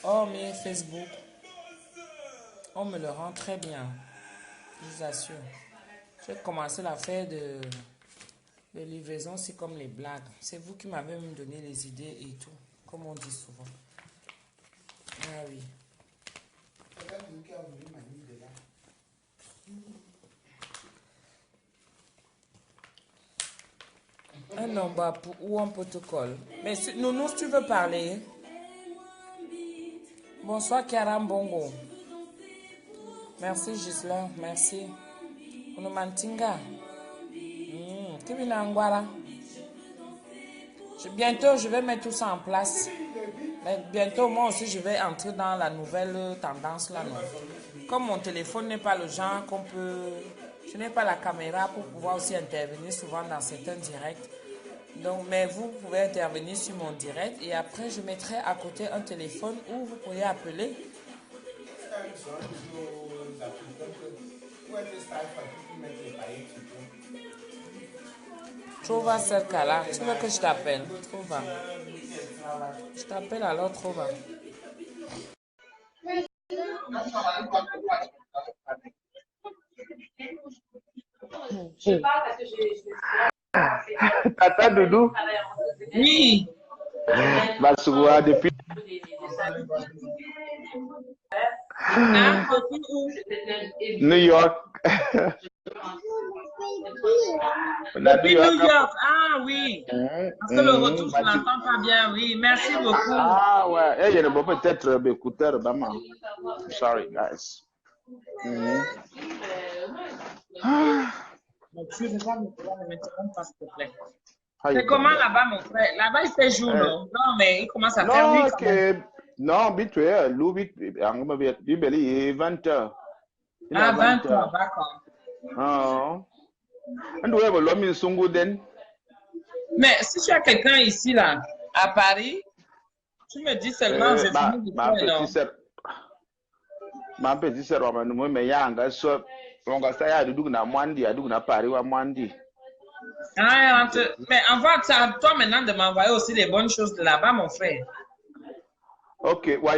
Oh, mais Facebook, on me le rend très bien, je vous assure. J'ai commencé l'affaire de livraison, c'est comme les blagues. C'est vous qui m'avez même donné les idées et tout, comme on dit souvent. Ah oui. Un nombre où on peut te coller. Mais Nounou, si tu veux parler. Bonsoir, Karam Bongo. Merci, Gisela. Merci. Onomantinga. Kibina Angwara. Bientôt, je vais mettre tout ça en place. Mais bientôt, moi aussi, je vais entrer dans la nouvelle tendance là, non. Comme mon téléphone n'est pas le genre qu'on peut... Je n'ai pas la caméra pour pouvoir aussi intervenir souvent dans certains directs. Donc, mais vous pouvez intervenir sur mon direct et après, je mettrai à côté un téléphone où vous pourriez appeler. Trouva Cercala. Tu veux que je t'appelle? Trouva. Je t'appelle alors, Trouva. Tata Doudou. Oui. Bassoua depuis. Hein? New York. Depuis New York. Ah oui. Parce que le retour, je ne l'entends pas bien. Oui, merci beaucoup. Ah ouais. Eh, je ne peux peut-être écouter. Sorry, guys. Tu regardes le programme, ne m'interromps pas, s'il te plaît. C'est comment là-bas, mon frère? Là-bas, il fait jour, non? Non, mais il commence à faire nuit quand même. Non, habitué. Louis, il est 20h. Ah, 20h, d'accord. Mais si tu as quelqu'un ici, là, à Paris, tu me dis seulement, je finis de faire, non? Ma petite sœur, mais Ah, mais envoie ça, toi maintenant de m'envoyer aussi les bonnes choses de là-bas, mon frère. Ok, bon,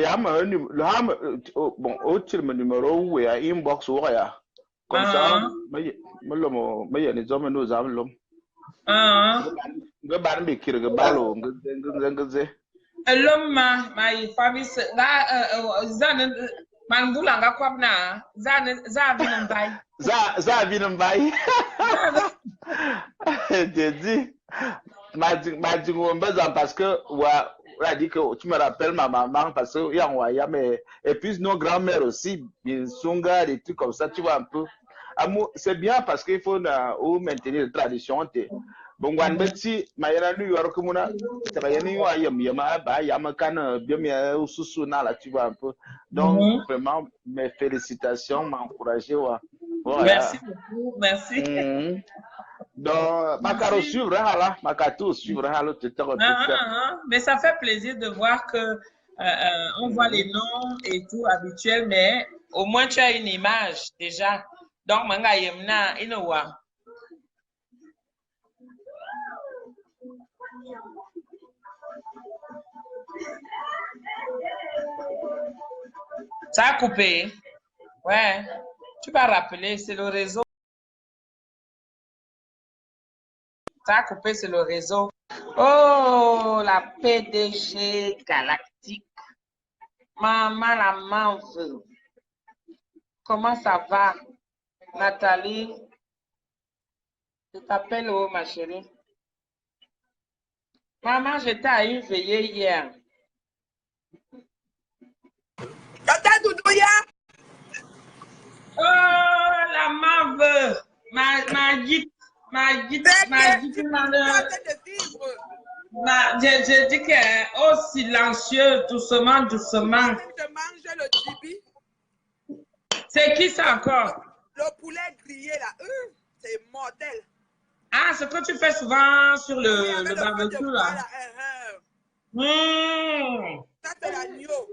autre numéro ou inbox ou rien. Comme ça, L'homme, ma famille, Mangulanga kwabna za vinin bai. Za vinin bai. J'ai dit, parce que on a dit que tu me rappelles ma maman parce que y a mais et puis nos grands-mères aussi, bien sunga des trucs comme ça, tu vois un peu. C'est bien parce qu'il faut maintenir la tradition. Bon, quand Betty, ma yana New York, mona, ça va y aller, yama, ba, yama, kan, bien, mais, sous là, tu vois un peu. Donc, vraiment, mes félicitations, m'encourager, voilà. Merci beaucoup, merci. Donc, ma caro suivre, là, ma caro suivre, là, tu te mais ça fait plaisir de voir que on voit les noms et tout habituels, mais au moins tu as une image déjà. Donc, manga yemna, inowa. Ça a coupé. Ouais. Tu vas rappeler, c'est le réseau. Ça a coupé, c'est le réseau. Oh, la PDG Galactique. Maman, la manve. Comment ça va? Nathalie? Je t'appelle où, ma chérie? Maman, j'étais à une veillée hier. Tata Doudouya! Oh, la manve! Ma guide. Je dis que, oh, silencieux, doucement, doucement. Je mange le tibi. C'est qui ça encore? Le poulet grillé là, c'est mortel. Ah, ce que tu fais souvent sur le barbecue là. Ça c'est l'agneau.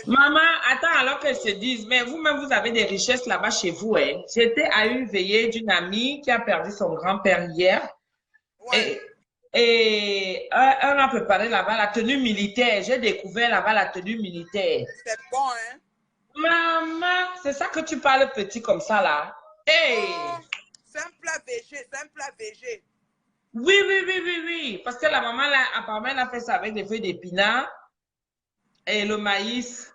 Maman, attends alors qu'elle se dise, mais vous-même vous avez des richesses là-bas chez vous. Hein? J'étais à une veillée d'une amie qui a perdu son grand-père hier. Ouais. Et on a préparé là-bas la tenue militaire. J'ai découvert là-bas la tenue militaire. C'est bon, hein? Maman, c'est ça que tu parles petit comme ça là. Hey! Oh, c'est un plat végé, c'est un plat végé. Oui, oui, oui, oui, oui. Parce que la maman, là, apparemment, elle a fait ça avec des feuilles d'épinards et le maïs.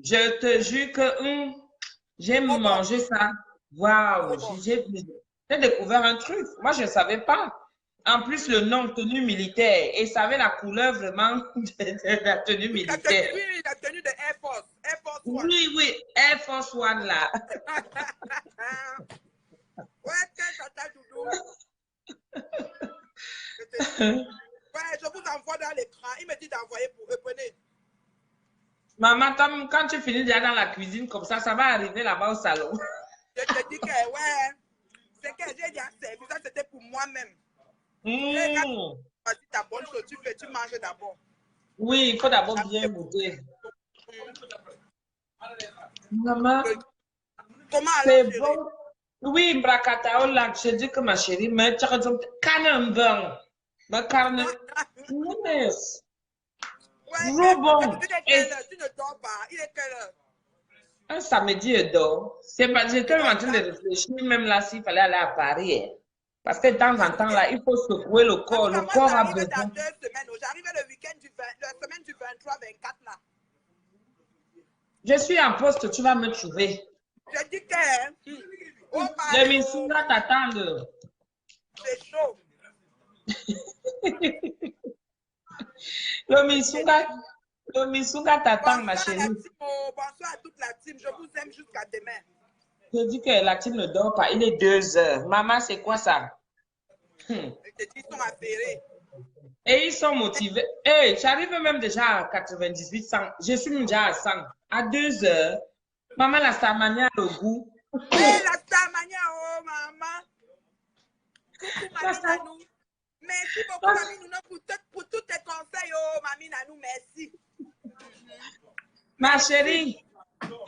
Je te jure que j'ai Trop bon, mangé ça. Waouh, trop bon. j'ai découvert un truc. Moi, je ne savais pas. En plus, le nom tenue militaire. Et ça avait la couleur vraiment de la tenue Oui, la tenue, militaire. oui, la tenue de Air Force. Air Force One. Oui, oui, Air Force One là. Ouais, quel tata doudou. Je te dis. Ouais, je vous envoie dans l'écran. Il me dit d'envoyer pour eux. Prenez. Maman, quand tu finis déjà dans la cuisine comme ça va arriver là-bas au salon. Je te dis que, ouais, c'est que j'ai déjà servi. Ça, c'était pour moi-même. Et quand tu choisis ta bonne chose, tu fais, tu manges d'abord. Oui, il faut d'abord bien goûter. Maman, Comment alors, c'est chérie? bon. Oui, Brakata, je dis que ma chérie, mais tu as raison. Canambang. Ma carne. Yes. Ouais, Trop bon. il est quelle heure? Tu ne dors pas. Il est quelle heure? Un samedi, je dors. C'est pas, j'étais Tu en vois train de ça? réfléchir, même là, s'il fallait aller à Paris. Hein. Parce que de temps en temps, là, il faut secouer le En tout corps. cas, Le moi, corps a j'arrive dans besoin. 2 semaines. J'arrive le week-end la semaine du 23-24 là. Je suis en poste, tu vas me trouver. Je dis que, oh, Les Mario, missions t'attendent. c'est chaud. Le Missunga t'attend, ma Bonsoir à la chérie. team, oh, bonsoir à toute la team. Je vous aime jusqu'à demain. Je dis que la team ne dort pas. Il est 2 heures. Maman, c'est quoi ça? Je te dis, ils sont affairés. Et ils sont motivés. Hey, j'arrive même déjà à 98, 100. Je suis même déjà à 100. À 2 heures, maman, la samania a le goût. Hé, la Starmania, oh, maman. Coucou, La Mamie Star- Nanou. Merci beaucoup, la- Mamie Nanou, pour tous tes conseils, oh, Mamie Nanou, merci. Ma Merci. chérie,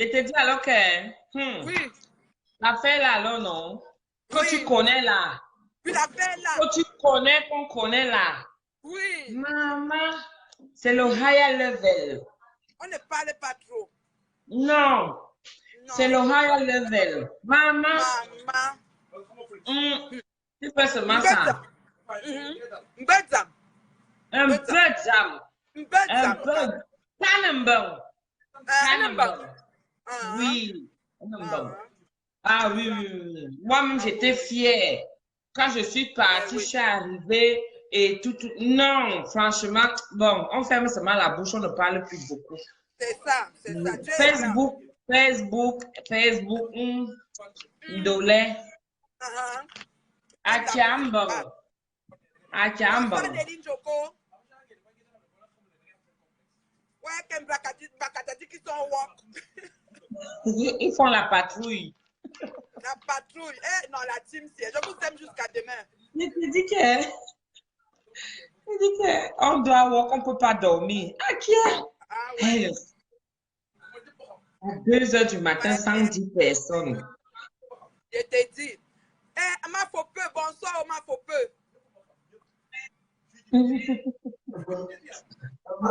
je te dis alors que Oui, l'affaire là, alors non, que tu oui. connais là, Puis la paix là. que tu connais, qu'on connaît là. Oui. Maman, c'est le higher level. On ne parle pas trop. Non, c'est le Non. higher level. Maman, Maman. tu fais seulement Mbedza. ça. Mbedza. Un peu de jam. Un Mbedza. peu. Tannenbaum. Tannenbaum. Oui. Tannenbaum. Ah oui, oui, oui. Moi-même, j'étais fière. Quand je suis partie, je suis arrivée et tout. Non, franchement, bon, on ferme seulement la bouche, on ne parle plus beaucoup. C'est ça, c'est ça. Tu es Facebook, Ndolé, Akiambang. Bonsoir, Akiambang. Néline Joko. Ouais, Ken Bakatati qui sont walk. Ils font la patrouille. La patrouille. Eh, non, la team, c'est. Je vous aime jusqu'à demain. Je te dis que. On doit voir qu'on ne peut pas dormir. Ah, qui est? Ah ouais. À 2 heures du matin, 110 personnes. Je t'ai dit. Eh, ma faut peu, bonsoir, ma faut peu.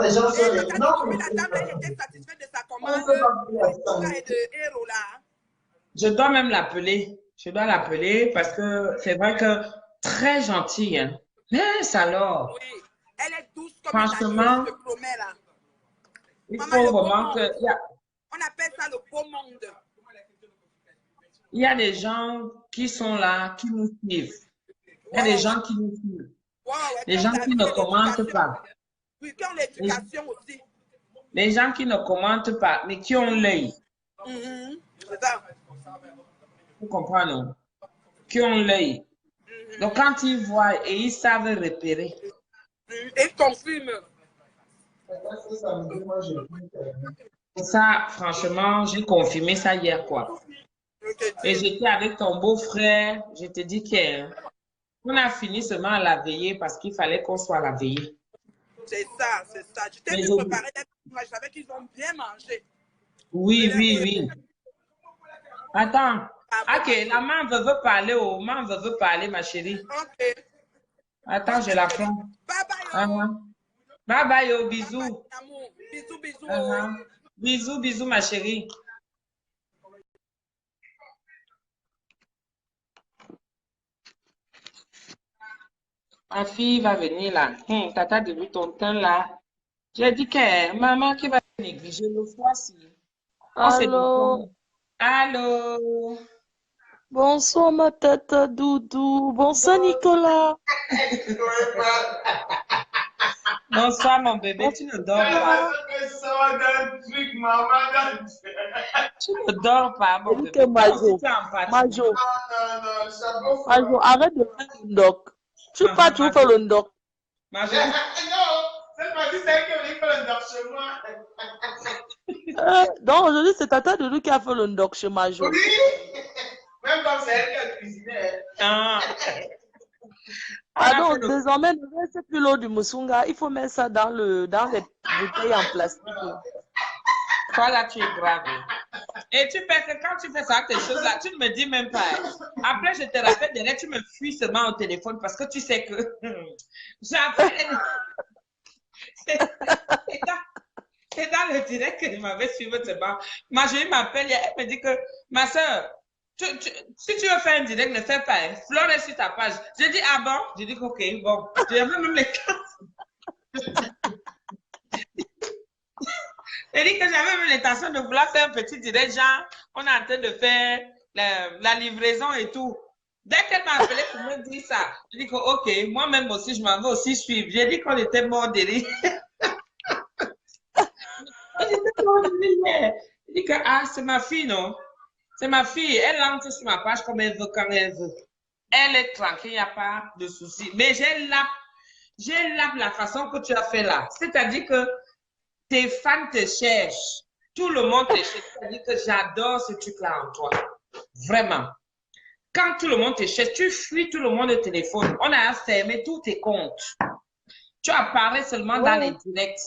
Les gens sont Et quand tu la table, elle était satisfaite de sa commande. Et de héros là. Je dois même l'appeler. Je dois l'appeler parce que c'est vrai que très gentille. Hein. Mais alors, Oui, elle est douce comme franchement, une agneau, je te promets là. il Maman, faut le beau vraiment monde. que. On appelle ça le beau monde. Il y a des gens qui sont là, qui nous suivent. Il y a des gens qui nous suivent. Ouais, Des gens qui ne commentent pas. Oui, qui ont l'éducation aussi. Les gens qui ne commentent pas, mais qui ont l'œil. C'est ça. Vous comprenez? Non? Qui ont l'œil. Donc, quand ils voient et ils savent repérer. Et ils confirment. Ça, franchement, j'ai confirmé ça hier, quoi. Et j'étais avec ton beau-frère. Je te dis qu'on a fini seulement à la veillée parce qu'il fallait qu'on soit à la veillée. C'est ça, c'est ça. Je t'ai vu préparer des moi, je savais qu'ils ont bien mangé. Oui, oui, oui. Attends. Ok, la main veut parler. Oh, main veut parler, ma chérie. Ok. Attends, je la prends. Bye bye, oh. Uh-huh. Bye bye, oh, Bye bye, bisous. mon amour. Bisous, bisous, oh. Uh-huh. Bisous, bisous, ma chérie. Ma fille va venir là. Tata de lui, ton teint là. J'ai dit que maman qui va négliger le foie si on se Allô, détend. Allô? bonsoir ma tata Doudou, bonsoir Nicolas. Bonsoir, mon bébé. Tu ne dors pas. Tu ne dors pas, mon J'ai dit que bébé. Toi aussi, tu es en pâture. Majo, arrête de faire le ndoc. Tu Uh-huh, pas toujours faire le ndoc. Majo. Donc aujourd'hui, c'est tata Doudou qui a fait le ndoc chez Majo. Même comme c'est elle qui a cuisiné. Ah. Pardon, désormais, ne laisse plus l'eau du Musunga. Il faut mettre ça dans les bouteilles en plastique. Toi, là, tu es grave. Et tu fais que quand tu fais ça, tes choses-là, tu ne me dis même pas. Après, je te rappelle, derrière, tu me fuis seulement au téléphone parce que tu sais que j'appelle. C'est dans le direct que je m'avais suivi seulement. Ma chérie m'appelle, elle me dit que ma soeur, si tu veux faire un direct, ne fais pas. Hein. Flore est sur ta page. Je dis, ah bon? Je dis, ok, bon. J'avais même les cartes. Elle dit que j'avais même l'intention de vouloir faire un petit direct, genre, on est en train de faire la livraison et tout. Dès qu'elle m'a appelé pour me dire ça, je dis que, ok, moi-même aussi, je m'en vais aussi suivre. J'ai dit qu'on était mort de rire. Je dis que, ah, c'est ma fille, non? C'est ma fille. Elle entre sur ma page comme elle veut, quand elle veut. Elle est tranquille, il n'y a pas de souci. Mais j'ai la façon que tu as fait là. C'est-à-dire que tes fans te cherchent. Tout le monde te cherche. C'est-à-dire que j'adore ce truc-là en toi. Vraiment. Quand tout le monde te cherche, tu fuis tout le monde au téléphone. On a fermé tous tes comptes. Tu apparais seulement dans les directs.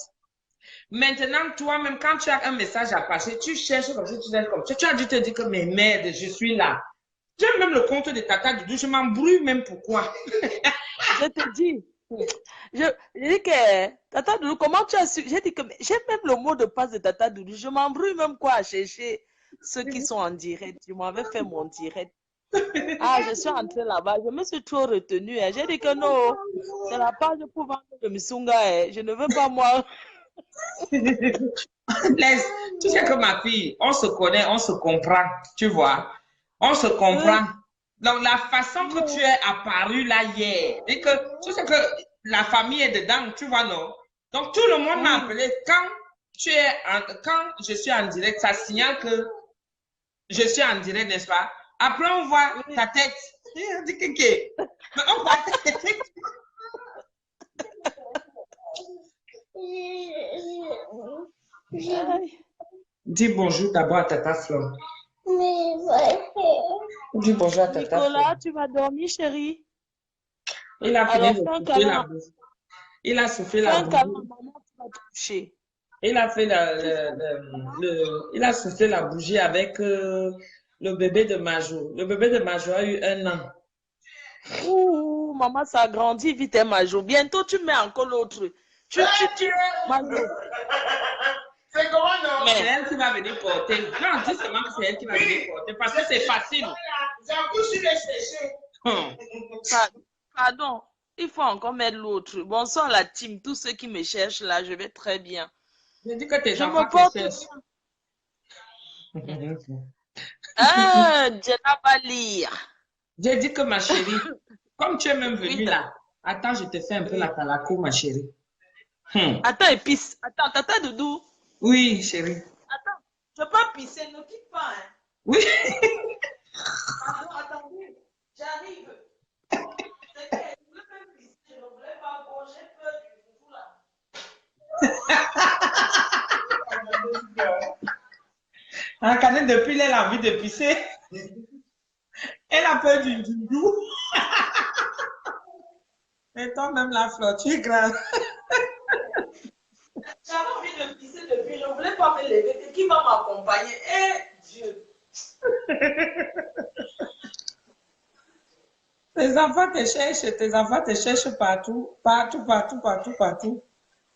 Maintenant, toi-même, quand tu as un message à passer, tu cherches comme ça, tu cherches comme ça. Tu as dû te dire que, mais merde, je suis là. J'ai même le compte de Tata Doudou, je m'embrouille même pourquoi. Je te dis. Je dis que Tata Doudou, comment tu as su? J'ai dit que j'ai même le mot de passe de Tata Doudou. Je m'embrouille même quoi à chercher ceux qui sont en direct. Je m'avais fait mon direct. Ah, je suis entrée là-bas. Je me suis trop retenue. Hein. J'ai dit que non, c'est la page pour vendre le Musunga. Hein. Je ne veux pas moi. Laisse, tu sais que ma fille, on se connaît, on se comprend, tu vois. On se comprend. Donc, la façon que tu es apparu là hier, et que tu sais que la famille est dedans, tu vois, non? Donc, tout le monde m'a appelé. Quand je suis en direct, ça signale que je suis en direct, n'est-ce pas? Après, on voit ta tête. On dit que. Mais on voit ta tête. Dis bonjour d'abord à Tata Flo. Dis bonjour à Tata Flo. Nicolas, tu vas dormir, chérie? Il a fini de souffler la bouche. Il a soufflé la bouche. Il a fait il a soufflé la bougie avec le bébé de Majo. Le bébé de Majo a eu 1 an. Ouh, maman, ça grandit vite, hein, Majo. Bientôt, tu mets encore l'autre. Majo. C'est comment, non? C'est elle qui va venir porter. Non, dis seulement que c'est elle qui va venir porter parce que c'est facile. J'avoue, je l'ai cherché. Pardon, il faut encore mettre l'autre. Bonsoir la team, tous ceux qui me cherchent là, je vais très bien. Je dis que tes je enfants me porte te cherchent. Ah, Jenna Bali. J'ai dit que ma chérie, comme tu es même venue là, attends, je te fais un peu la calaco, ma chérie. Attends, épice. Attends, Tata Doudou. Oui, chérie. Attends, je peux pisser, ne quitte pas. Hein. Oui. Pardon, attendez, j'arrive. C'est que je voulais même pisser, je ne voulais pas bon, j'ai peur du doudou là. En canette, depuis, elle a envie de pisser. Elle a peur du doudou. Et toi, même la fleur, tu es grave. J'avais envie de pisser depuis, je ne voulais pas me lever. Qui va m'accompagner? Eh Dieu! C'est tes enfants te cherchent partout, partout, partout, partout, partout.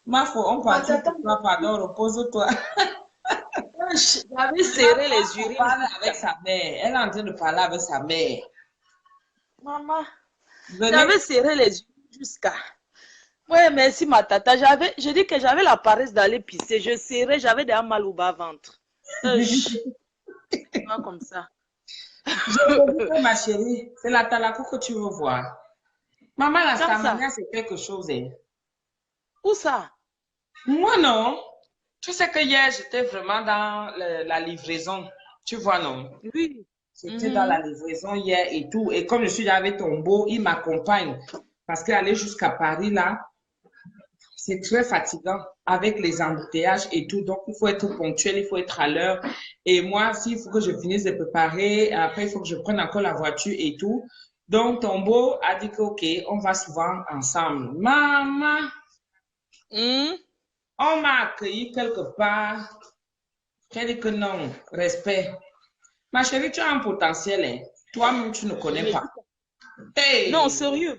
Ma foi, on partit pour toi, pardon, repose-toi. J'avais serré les Elle urines. parle avec sa mère. Elle est en train de parler avec sa mère. Maman, Venez. j'avais serré les urines jusqu'à... Ouais, merci ma tata. Je dis que j'avais la paresse d'aller pisser. Je serrais, j'avais déjà mal au bas-ventre. Pas comme ça. Ma chérie, c'est la Talakou que tu veux voir. Maman, la Comme ça. Stamania, c'est quelque chose. Hein. Où ça? Moi, non. Tu sais que hier, j'étais vraiment dans la livraison. Tu vois, non? Oui. J'étais dans la livraison hier et tout. Et comme je suis avec Tombo, il m'accompagne. Parce qu'aller jusqu'à Paris, là, c'est très fatigant avec les embouteillages et tout. Donc, il faut être ponctuel, il faut être à l'heure. Et moi, s'il faut que je finisse de préparer, après, il faut que je prenne encore la voiture et tout. Donc, Tombo a dit que, OK, on va souvent ensemble. Maman, on m'a accueilli quelque part. J'ai dit que non, respect. Ma chérie, tu as un potentiel, hein. Toi-même, tu ne connais pas. Hey! Non, sérieux.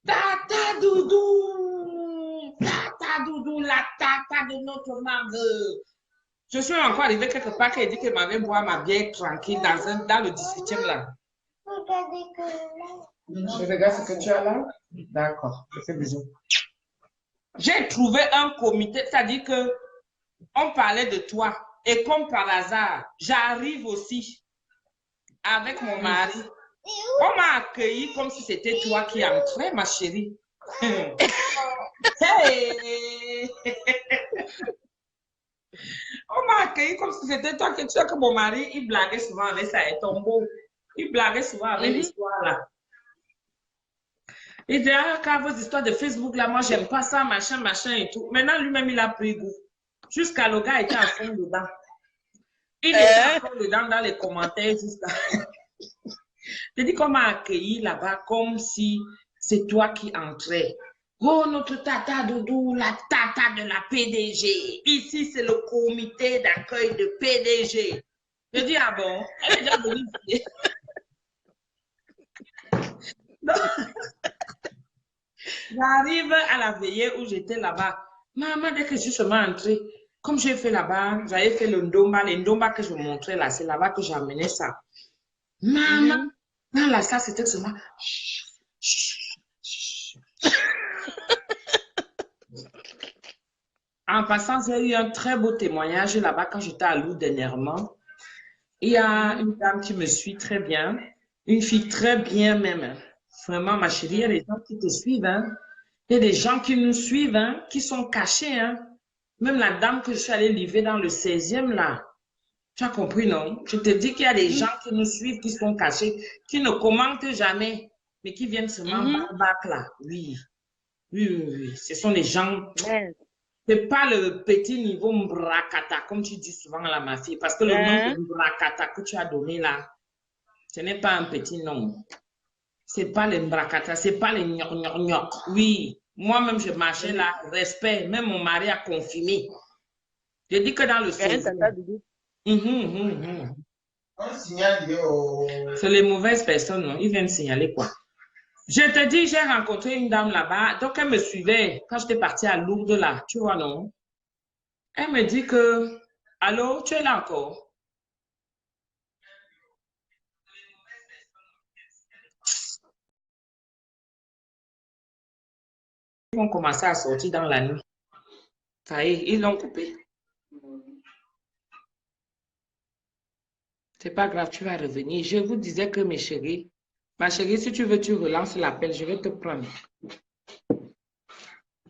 Tata Doudou! Tata Doudou, la tata de notre mari. Je suis encore arrivée quelque part qui a dit qu'elle m'avait boire ma bière tranquille dans le 18e là. Je regarde ce que tu as là. D'accord, je fais bisous. J'ai trouvé un comité, c'est-à-dire que on parlait de toi. Et comme par hasard, j'arrive aussi avec mon mari. On m'a accueilli comme si c'était toi qui entrais, ma chérie. Hey! On m'a accueilli comme si c'était toi que tu sais que mon mari, il blaguait souvent avec ça et Tombo. Il blaguait souvent avec l'histoire là. Il dit, ah, quand vos histoires de Facebook là, moi, j'aime pas ça, machin, machin et tout. Maintenant, lui-même, il a pris goût. Jusqu'à le gars était à fond dedans. Il était à fond dedans dans les commentaires jusqu'à. Je dis qu'on m'a accueilli là-bas comme si c'est toi qui entrais. Oh, notre tata Doudou, la tata de la PDG. Ici, c'est le comité d'accueil de PDG. Je dis, ah bon? Elle est déjà venue. J'arrive à la veillée où j'étais là-bas. Maman, dès que je suis seulement entrée, comme j'ai fait là-bas, j'avais fait le ndomba. Les ndomba que je vous montrais là, c'est là-bas que j'amenais ça. Maman, dans la salle, c'était seulement... En passant, j'ai eu un très beau témoignage là-bas quand j'étais à Lourdes dernièrement. Il y a une dame qui me suit très bien, une fille très bien même. Vraiment, ma chérie, il y a des gens qui te suivent. Hein. Il y a des gens qui nous suivent, hein, qui sont cachés. Hein. Même la dame que je suis allée livrer dans le 16e, là. Tu as compris, non? Je te dis qu'il y a des gens qui nous suivent, qui sont cachés, qui ne commentent jamais, mais qui viennent seulement back là. Oui. Oui, oui, oui. Ce sont des gens... C'est pas le petit niveau mbrakata, comme tu dis souvent à ma fille, parce que le nom de mbrakata que tu as donné là, ce n'est pas un petit nom. C'est pas les mbrakata, c'est pas les gnoc. Oui, moi-même je marchais là, respect, même mon mari a confirmé. Je dis que dans le 16. C'est les mauvaises personnes, non? Ils viennent signaler quoi? Je te dis, j'ai rencontré une dame là-bas, donc elle me suivait quand j'étais partie à Lourdes là, tu vois, non? Elle me dit que, allô, tu es là encore? Ils vont commencer à sortir dans la nuit. Ça y est, ils l'ont coupé. C'est pas grave, tu vas revenir. Je vous disais que mes chéris, ma chérie, si tu veux, tu relances l'appel, je vais te prendre.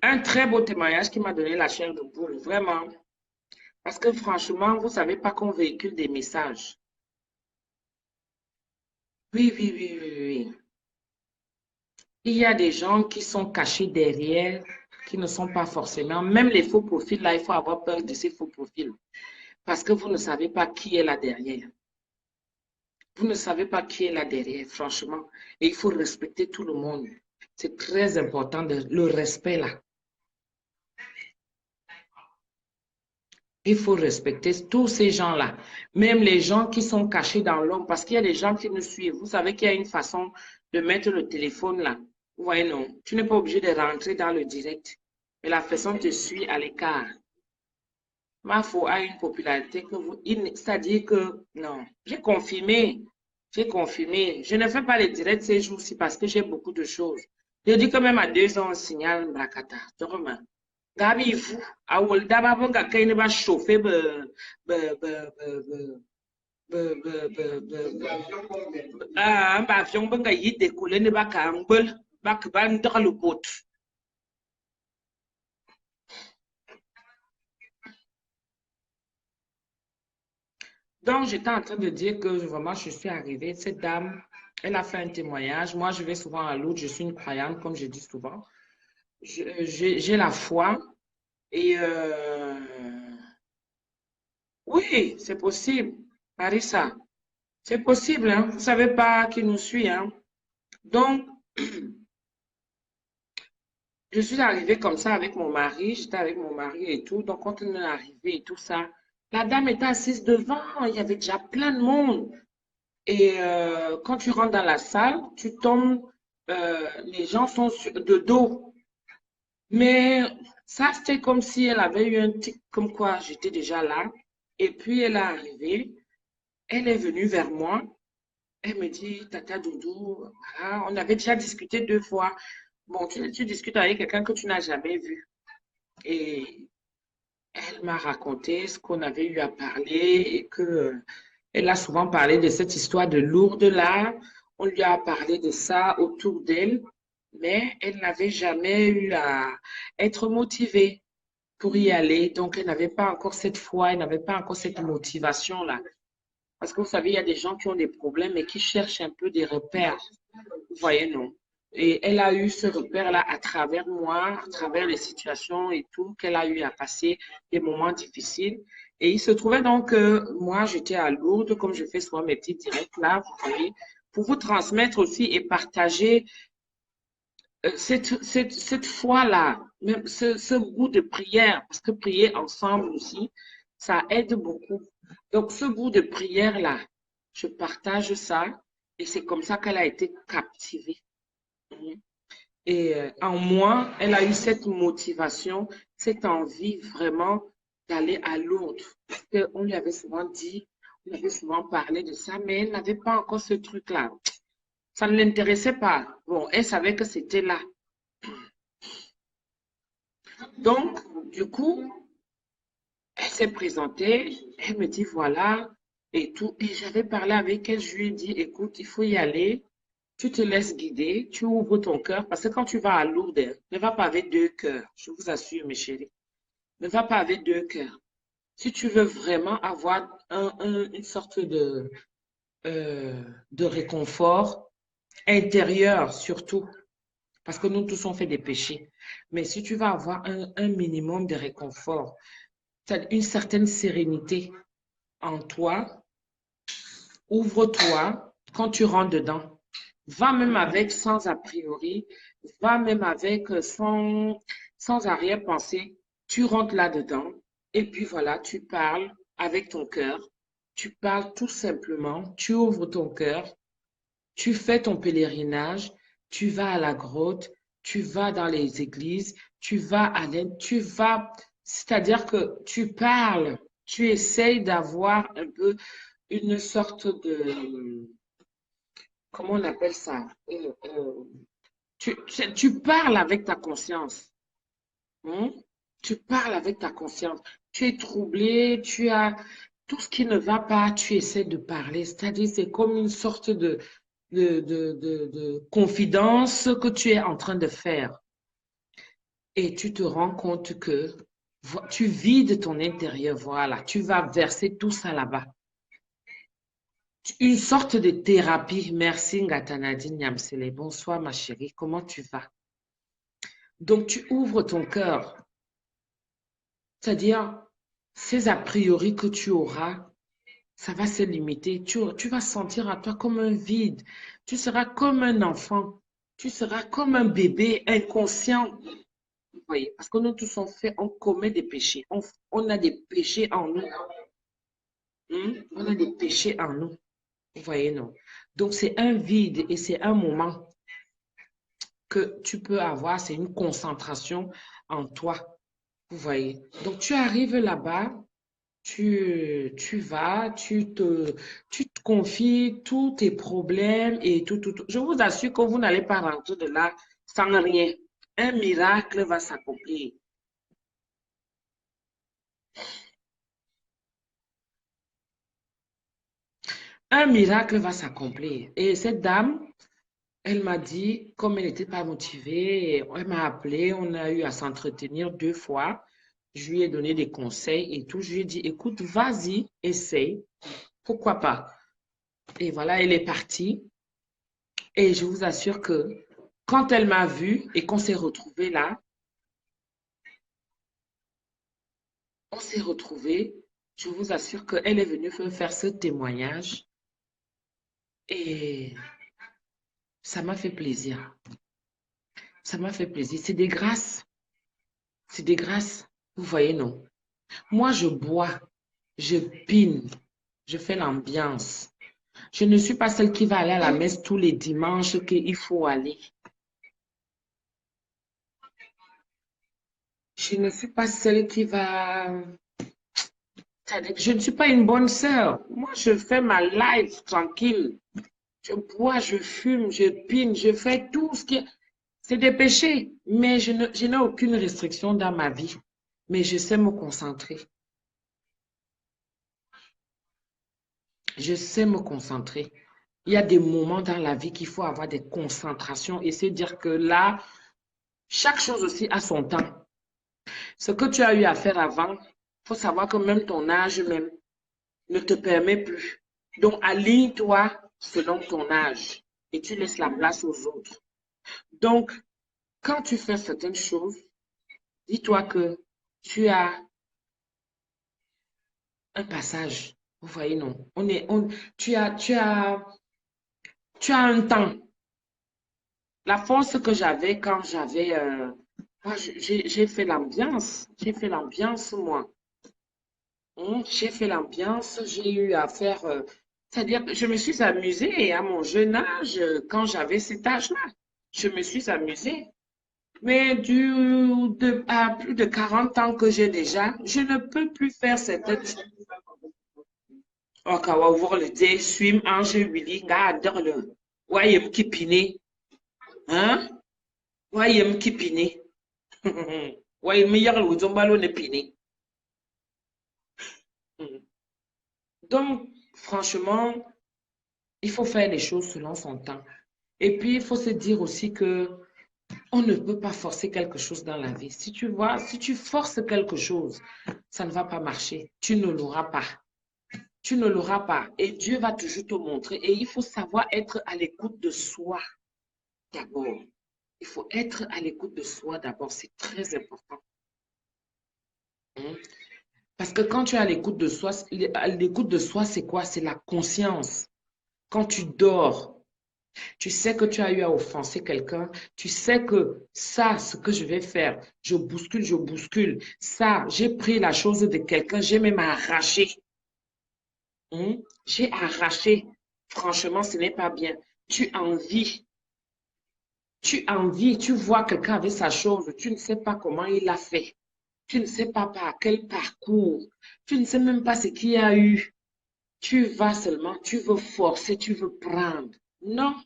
Un très beau témoignage qui m'a donné la chair de poule, vraiment. Parce que franchement, vous ne savez pas qu'on véhicule des messages. Oui, oui, oui, oui, oui. Il y a des gens qui sont cachés derrière, qui ne sont pas forcément, même les faux profils, là, il faut avoir peur de ces faux profils. Parce que vous ne savez pas qui est là derrière. Vous ne savez pas qui est là derrière, franchement. Et il faut respecter tout le monde. C'est très important, le respect là. Il faut respecter tous ces gens-là, même les gens qui sont cachés dans l'ombre, parce qu'il y a des gens qui nous suivent. Vous savez qu'il y a une façon de mettre le téléphone là. Vous voyez, non, tu n'es pas obligé de rentrer dans le direct, mais la personne te suit à l'écart. Mafo a une popularité que vous... C'est-à-dire que, non, j'ai confirmé. J'ai confirmé. Je ne fais pas les directs ces jours-ci parce que j'ai beaucoup de choses. Je dis que même à 2 ans, on signale Brakata. Dorma. Gabi, vous, à Woldaba, vous ne va chauffer, un avion, vous avez décollé, ne va qu'à un bol, va que va dans le boat. Donc, j'étais en train de dire que vraiment, je suis arrivée. Cette dame, elle a fait un témoignage. Moi, je vais souvent à Lourdes. Je suis une croyante, comme je dis souvent. J'ai la foi. Et oui, c'est possible. Marissa, c'est possible. Hein? Vous ne savez pas qui nous suit. Hein? Donc, je suis arrivée comme ça avec mon mari. J'étais avec mon mari et tout. Donc, quand on est arrivé et tout ça, la dame était assise devant. Il y avait déjà plein de monde. Et quand tu rentres dans la salle, tu tombes, les gens sont de dos. Mais ça, c'était comme si elle avait eu un tic, comme quoi j'étais déjà là. Et puis, elle est arrivée, elle est venue vers moi. Elle me dit, Tata Doudou, voilà, on avait déjà discuté 2 fois. Bon, tu discutes avec quelqu'un que tu n'as jamais vu. Et elle m'a raconté ce qu'on avait eu à parler et que elle a souvent parlé de cette histoire de Lourdes là. On lui a parlé de ça autour d'elle, mais elle n'avait jamais eu à être motivée pour y aller. Donc, elle n'avait pas encore cette foi, elle n'avait pas encore cette motivation-là. Parce que vous savez, il y a des gens qui ont des problèmes et qui cherchent un peu des repères. Vous voyez, non? Et elle a eu ce repère-là à travers moi, à travers les situations et tout, qu'elle a eu à passer des moments difficiles. Et il se trouvait donc que moi, j'étais à Lourdes, comme je fais souvent mes petits directs là, vous voyez, pour vous transmettre aussi et partager cette foi-là, même ce goût de prière, parce que prier ensemble aussi, ça aide beaucoup. Donc, ce goût de prière-là, je partage ça et c'est comme ça qu'elle a été captivée. Et en moi, elle a eu cette motivation, cette envie vraiment d'aller à Lourdes. Parce qu'on lui avait souvent dit, on lui avait souvent parlé de ça, mais elle n'avait pas encore ce truc-là. Ça ne l'intéressait pas. Bon, elle savait que c'était là. Donc, du coup, elle s'est présentée, elle me dit voilà, et tout. Et j'avais parlé avec elle, je lui ai dit, écoute, il faut y aller, tu te laisses guider, tu ouvres ton cœur, parce que quand tu vas à Lourdes, ne va pas avec 2 cœurs, je vous assure, mes chéris, ne va pas avec 2 cœurs. Si tu veux vraiment avoir une sorte de réconfort intérieur, surtout, parce que nous tous on fait des péchés, mais si tu vas avoir un minimum de réconfort, une certaine sérénité en toi, ouvre-toi quand tu rentres dedans. Va même avec sans a priori, va même avec sans arrière-pensée. Tu rentres là-dedans et puis voilà, tu parles avec ton cœur. Tu parles tout simplement, tu ouvres ton cœur, tu fais ton pèlerinage, tu vas à la grotte, tu vas dans les églises, tu vas à l'aide, tu vas, c'est-à-dire que tu parles, tu essayes d'avoir un peu une sorte de, comment on appelle ça? Tu parles avec ta conscience. Hein? Tu parles avec ta conscience. Tu es troublé, tu as tout ce qui ne va pas, tu essaies de parler. C'est-à-dire, c'est comme une sorte de confidence que tu es en train de faire. Et tu te rends compte que tu vides ton intérieur, voilà. Tu vas verser tout ça là-bas. Une sorte de thérapie. Merci Ngatanadi Nyamsele. Bonsoir ma chérie, comment tu vas? Donc tu ouvres ton cœur. C'est-à-dire, ces a priori que tu auras, ça va se limiter. Tu vas sentir à toi comme un vide. Tu seras comme un enfant. Tu seras comme un bébé inconscient. Vous voyez, parce que nous tous on commet des péchés. On a des péchés en nous. On a des péchés en nous. Vous voyez, non? Donc, c'est un vide et c'est un moment que tu peux avoir, c'est une concentration en toi. Vous voyez? Donc, tu arrives là-bas, tu vas, tu te confies tous tes problèmes et tout. Je vous assure que vous n'allez pas rentrer de là sans rien. Un miracle va s'accomplir. Un miracle va s'accomplir. Et cette dame, elle m'a dit, comme elle n'était pas motivée, elle m'a appelé, on a eu à s'entretenir 2 fois. Je lui ai donné des conseils et tout. Je lui ai dit, écoute, vas-y, essaye. Pourquoi pas? Et voilà, elle est partie. Et je vous assure que quand elle m'a vue et qu'on s'est retrouvés là, on s'est retrouvés, je vous assure qu'elle est venue me faire ce témoignage et ça m'a fait plaisir. Ça m'a fait plaisir. C'est des grâces. C'est des grâces. Vous voyez, non? Moi, je bois, je pine, je fais l'ambiance. Je ne suis pas celle qui va aller à la messe tous les dimanches qu'il faut aller. Je ne suis pas celle qui va... Je ne suis pas une bonne sœur. Moi, je fais ma life tranquille. Je bois, je fume, je pine, je fais tout ce qui... C'est des péchés, mais je n'ai aucune restriction dans ma vie. Mais je sais me concentrer. Je sais me concentrer. Il y a des moments dans la vie qu'il faut avoir des concentrations et se dire que là, chaque chose aussi a son temps. Ce que tu as eu à faire avant, il faut savoir que même ton âge même ne te permet plus. Donc, aligne-toi selon ton âge et tu laisses la place aux autres. Donc, quand tu fais certaines choses, dis-toi que tu as un passage. Vous voyez, non? Tu as un temps. La force que j'avais quand j'avais... moi, j'ai fait l'ambiance. J'ai fait l'ambiance, moi. J'ai fait l'ambiance. J'ai eu à faire... c'est-à-dire que je me suis amusée à mon jeune âge, quand j'avais cet âge-là. Je me suis amusée. Mais à plus de 40 ans que j'ai déjà, je ne peux plus faire certaines choses. Oh, quand on va le dire, suis Ange Willy, garde le. Voyez-moi qui pine. Hein? Voyez-moi qui pine. Voyez-moi, y'a le zombalo ne pine. Donc, franchement, il faut faire les choses selon son temps. Et puis, il faut se dire aussi que on ne peut pas forcer quelque chose dans la vie. Si tu vois, si tu forces quelque chose, ça ne va pas marcher. Tu ne l'auras pas. Tu ne l'auras pas. Et Dieu va toujours te montrer. Et il faut savoir être à l'écoute de soi d'abord. Il faut être à l'écoute de soi d'abord. C'est très important. Parce que quand tu es à l'écoute de soi, c'est quoi? C'est la conscience. Quand tu dors, tu sais que tu as eu à offenser quelqu'un. Tu sais que ça, ce que je vais faire, je bouscule, je bouscule. Ça, j'ai pris la chose de quelqu'un, j'ai même arraché. J'ai arraché. Franchement, ce n'est pas bien. Tu envies. Tu envies. Tu vois quelqu'un avec sa chose. Tu ne sais pas comment il l'a fait. Tu ne sais pas par quel parcours. Tu ne sais même pas ce qu'il y a eu. Tu vas seulement, tu veux forcer, tu veux prendre. Non.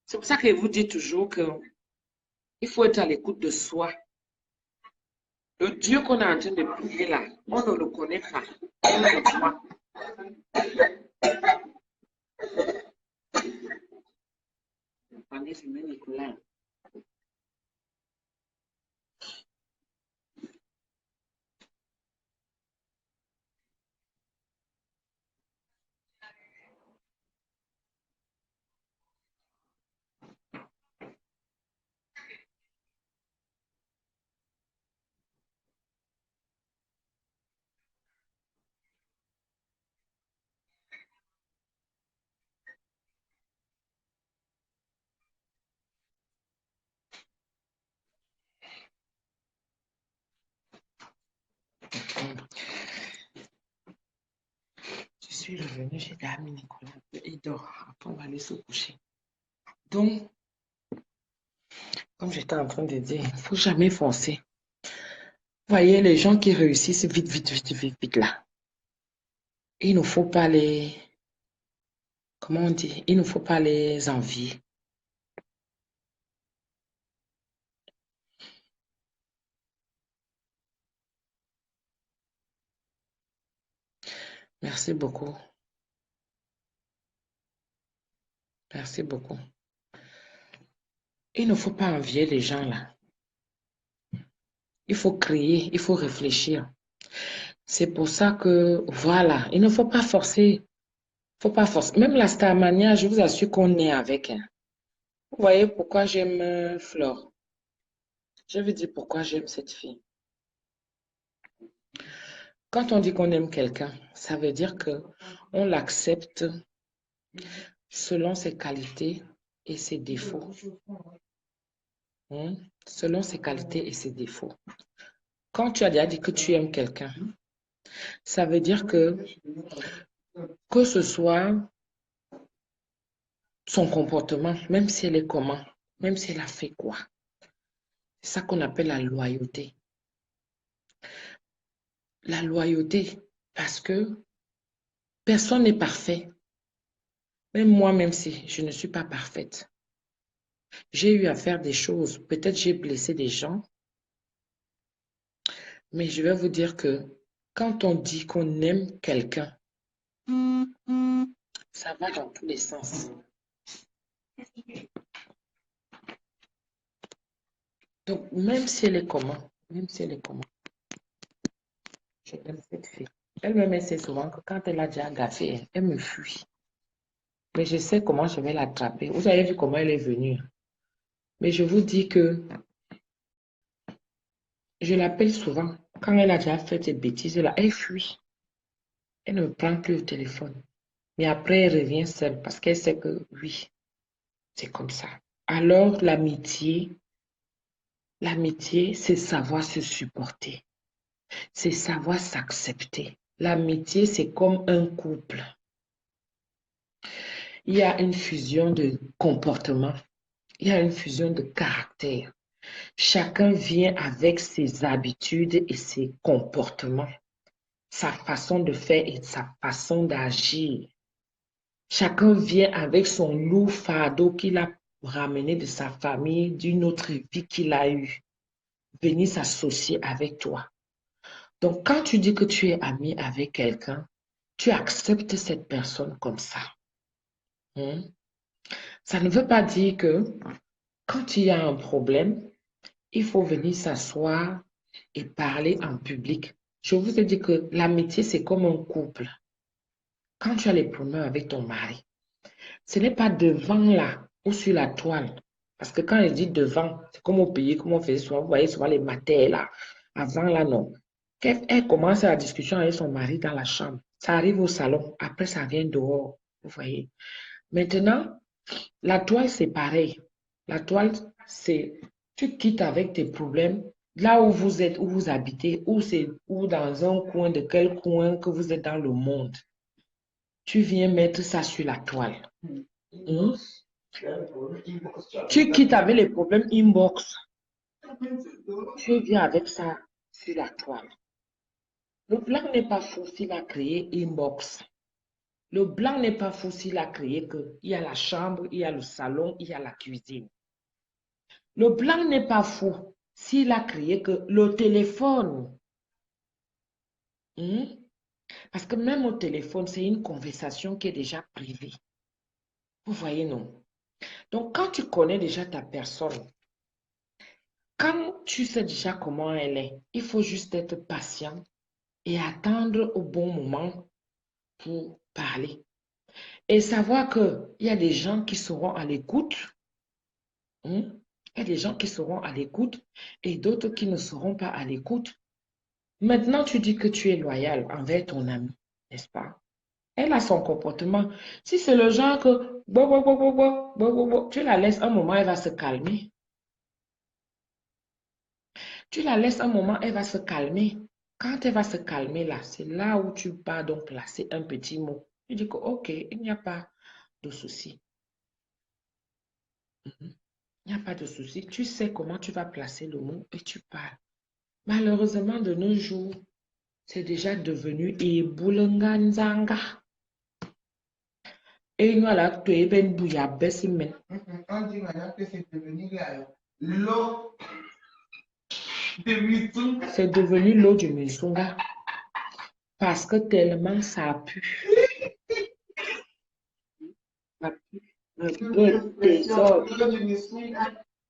C'est pour ça que je vous dis toujours que il faut être à l'écoute de soi. Le Dieu qu'on est en train de prier là, on ne le connaît pas. On le voit. Attendez, je mets Nicolas. suis revenue, j'ai dit à Nicolas, il dort. Après, on va aller se coucher. Donc, comme j'étais en train de dire, il ne faut jamais forcer. Vous voyez, les gens qui réussissent vite, vite, vite, vite, vite là. Il ne faut pas les... Comment on dit? Il ne faut pas les envier. Merci beaucoup. Merci beaucoup. Il ne faut pas envier les gens là. Il faut créer, il faut réfléchir. C'est pour ça que, voilà, il ne faut pas forcer. Faut pas forcer. Même la Starmania, je vous assure qu'on est avec. Hein. Vous voyez pourquoi j'aime Flore. Je vais dire pourquoi j'aime cette fille. Quand on dit qu'on aime quelqu'un, ça veut dire que on l'accepte selon ses qualités et ses défauts. Selon ses qualités et ses défauts. Quand tu as déjà dit que tu aimes quelqu'un, ça veut dire que ce soit son comportement, même si elle est comment, même si elle a fait quoi. C'est ça qu'on appelle la loyauté. La loyauté, parce que personne n'est parfait. Même moi, même si je ne suis pas parfaite. J'ai eu à faire des choses. Peut-être j'ai blessé des gens. Mais je vais vous dire que quand on dit qu'on aime quelqu'un, ça va dans tous les sens. Donc, même si elle est comment, même si elle est comment, je aime cette fille. Elle me met souvent que quand elle a déjà gaffé, elle me fuit. Mais je sais comment je vais l'attraper. Vous avez vu comment elle est venue. Mais je vous dis que je l'appelle souvent. Quand elle a déjà fait ces bêtises-là, elle fuit. Elle ne me prend plus le téléphone. Mais après, elle revient seule parce qu'elle sait que oui, c'est comme ça. Alors, l'amitié, c'est savoir se supporter. C'est savoir s'accepter. L'amitié, c'est comme un couple. Il y a une fusion de comportement. Il y a une fusion de caractère. Chacun vient avec ses habitudes et ses comportements, sa façon de faire et sa façon d'agir. Chacun vient avec son lourd fardeau qu'il a ramené de sa famille, d'une autre vie qu'il a eue, venir s'associer avec toi. Donc, quand tu dis que tu es ami avec quelqu'un, tu acceptes cette personne comme ça. Ça ne veut pas dire que quand il y a un problème, il faut venir s'asseoir et parler en public. Je vous ai dit que l'amitié, c'est comme un couple. Quand tu as les problèmes avec ton mari, ce n'est pas devant là ou sur la toile. Parce que quand je dis devant, c'est comme au pays, comme on faisait souvent. Vous voyez souvent les matins là. Avant là, non. Elle commence la discussion avec son mari dans la chambre. Ça arrive au salon. Après, ça vient dehors. Vous voyez. Maintenant, la toile, c'est pareil. La toile, c'est tu quittes avec tes problèmes là où vous êtes, où vous habitez, ou dans un coin de quel coin que vous êtes dans le monde. Tu viens mettre ça sur la toile. Tu quittes avec les problèmes inbox. Tu viens avec ça sur la toile. Le blanc n'est pas fou s'il a créé inbox. Le blanc n'est pas fou s'il a créé que il y a la chambre, il y a le salon, il y a la cuisine. Le blanc n'est pas fou s'il a créé que le téléphone. Parce que même au téléphone, c'est une conversation qui est déjà privée. Vous voyez, non? Donc, quand tu connais déjà ta personne, quand tu sais déjà comment elle est, il faut juste être patient et attendre au bon moment pour parler. Et savoir qu'il y a des gens qui seront à l'écoute. Il y a des gens qui seront à l'écoute et d'autres qui ne seront pas à l'écoute. Maintenant, tu dis que tu es loyal envers ton ami, n'est-ce pas? Elle a son comportement. Si c'est le genre que tu la laisses un moment, elle va se calmer. Tu la laisses un moment, elle va se calmer. Quand elle va se calmer là, c'est là où tu vas donc placer un petit mot. Je dis que, ok, il n'y a pas de souci. Il n'y a pas de souci. Tu sais comment tu vas placer le mot et tu parles. Malheureusement, de nos jours, c'est déjà devenu Iboulenganzanga. Et nous, là, tu es ben bouya bessimen. On dit maintenant que c'est devenu l'eau de Mitsunga. C'est devenu l'eau du Musunga. Parce que tellement ça pue. Ça pue. Un peu désordre.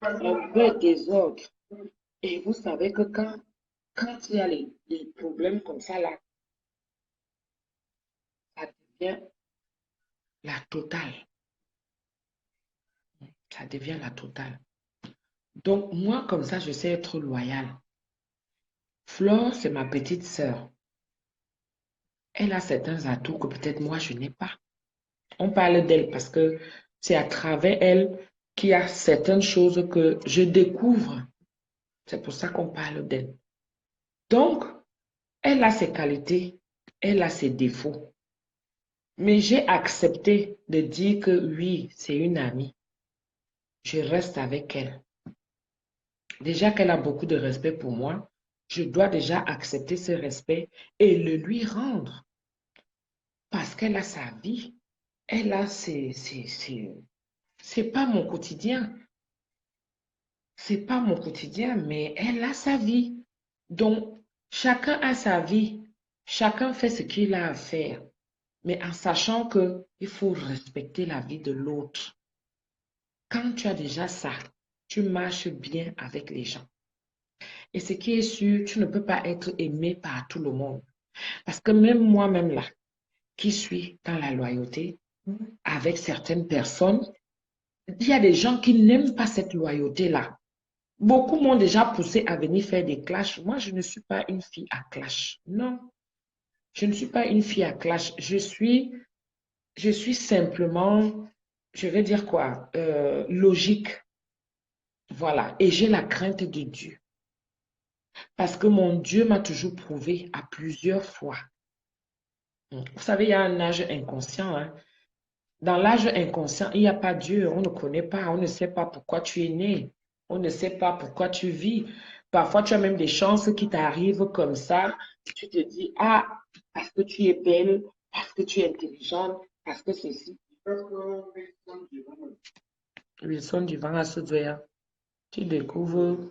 Un peu désordre. Et vous savez que quand il y a les problèmes comme ça, là, ça devient la totale. Ça devient la totale. Donc, moi, comme ça, je sais être loyale. Flore, c'est ma petite sœur. Elle a certains atouts que peut-être moi, je n'ai pas. On parle d'elle parce que c'est à travers elle qu'il y a certaines choses que je découvre. C'est pour ça qu'on parle d'elle. Donc, elle a ses qualités, elle a ses défauts. Mais j'ai accepté de dire que oui, c'est une amie. Je reste avec elle. Déjà qu'elle a beaucoup de respect pour moi, je dois déjà accepter ce respect et le lui rendre. Parce qu'elle a sa vie. Elle a c'est pas mon quotidien. C'est pas mon quotidien, mais elle a sa vie. Donc, chacun a sa vie. Chacun fait ce qu'il a à faire. Mais en sachant qu'il faut respecter la vie de l'autre. Quand tu as déjà ça, tu marches bien avec les gens. Et ce qui est sûr, tu ne peux pas être aimé par tout le monde. Parce que même moi-même là, qui suis dans la loyauté, avec certaines personnes, il y a des gens qui n'aiment pas cette loyauté-là. Beaucoup m'ont déjà poussé à venir faire des clashs. Moi, je ne suis pas une fille à clash. Non, je ne suis pas une fille à clash. Je suis simplement, je vais dire quoi, logique. Voilà. Et j'ai la crainte de Dieu. Parce que mon Dieu m'a toujours prouvé à plusieurs fois. Vous savez, il y a un âge inconscient. Hein. Dans l'âge inconscient, il n'y a pas Dieu. On ne connaît pas. On ne sait pas pourquoi tu es né. On ne sait pas pourquoi tu vis. Parfois, tu as même des chances qui t'arrivent comme ça. Tu te dis, ah, parce que tu es belle, parce que tu es intelligente, parce que ceci. Wilson du vent à ce doigt. Tu découvres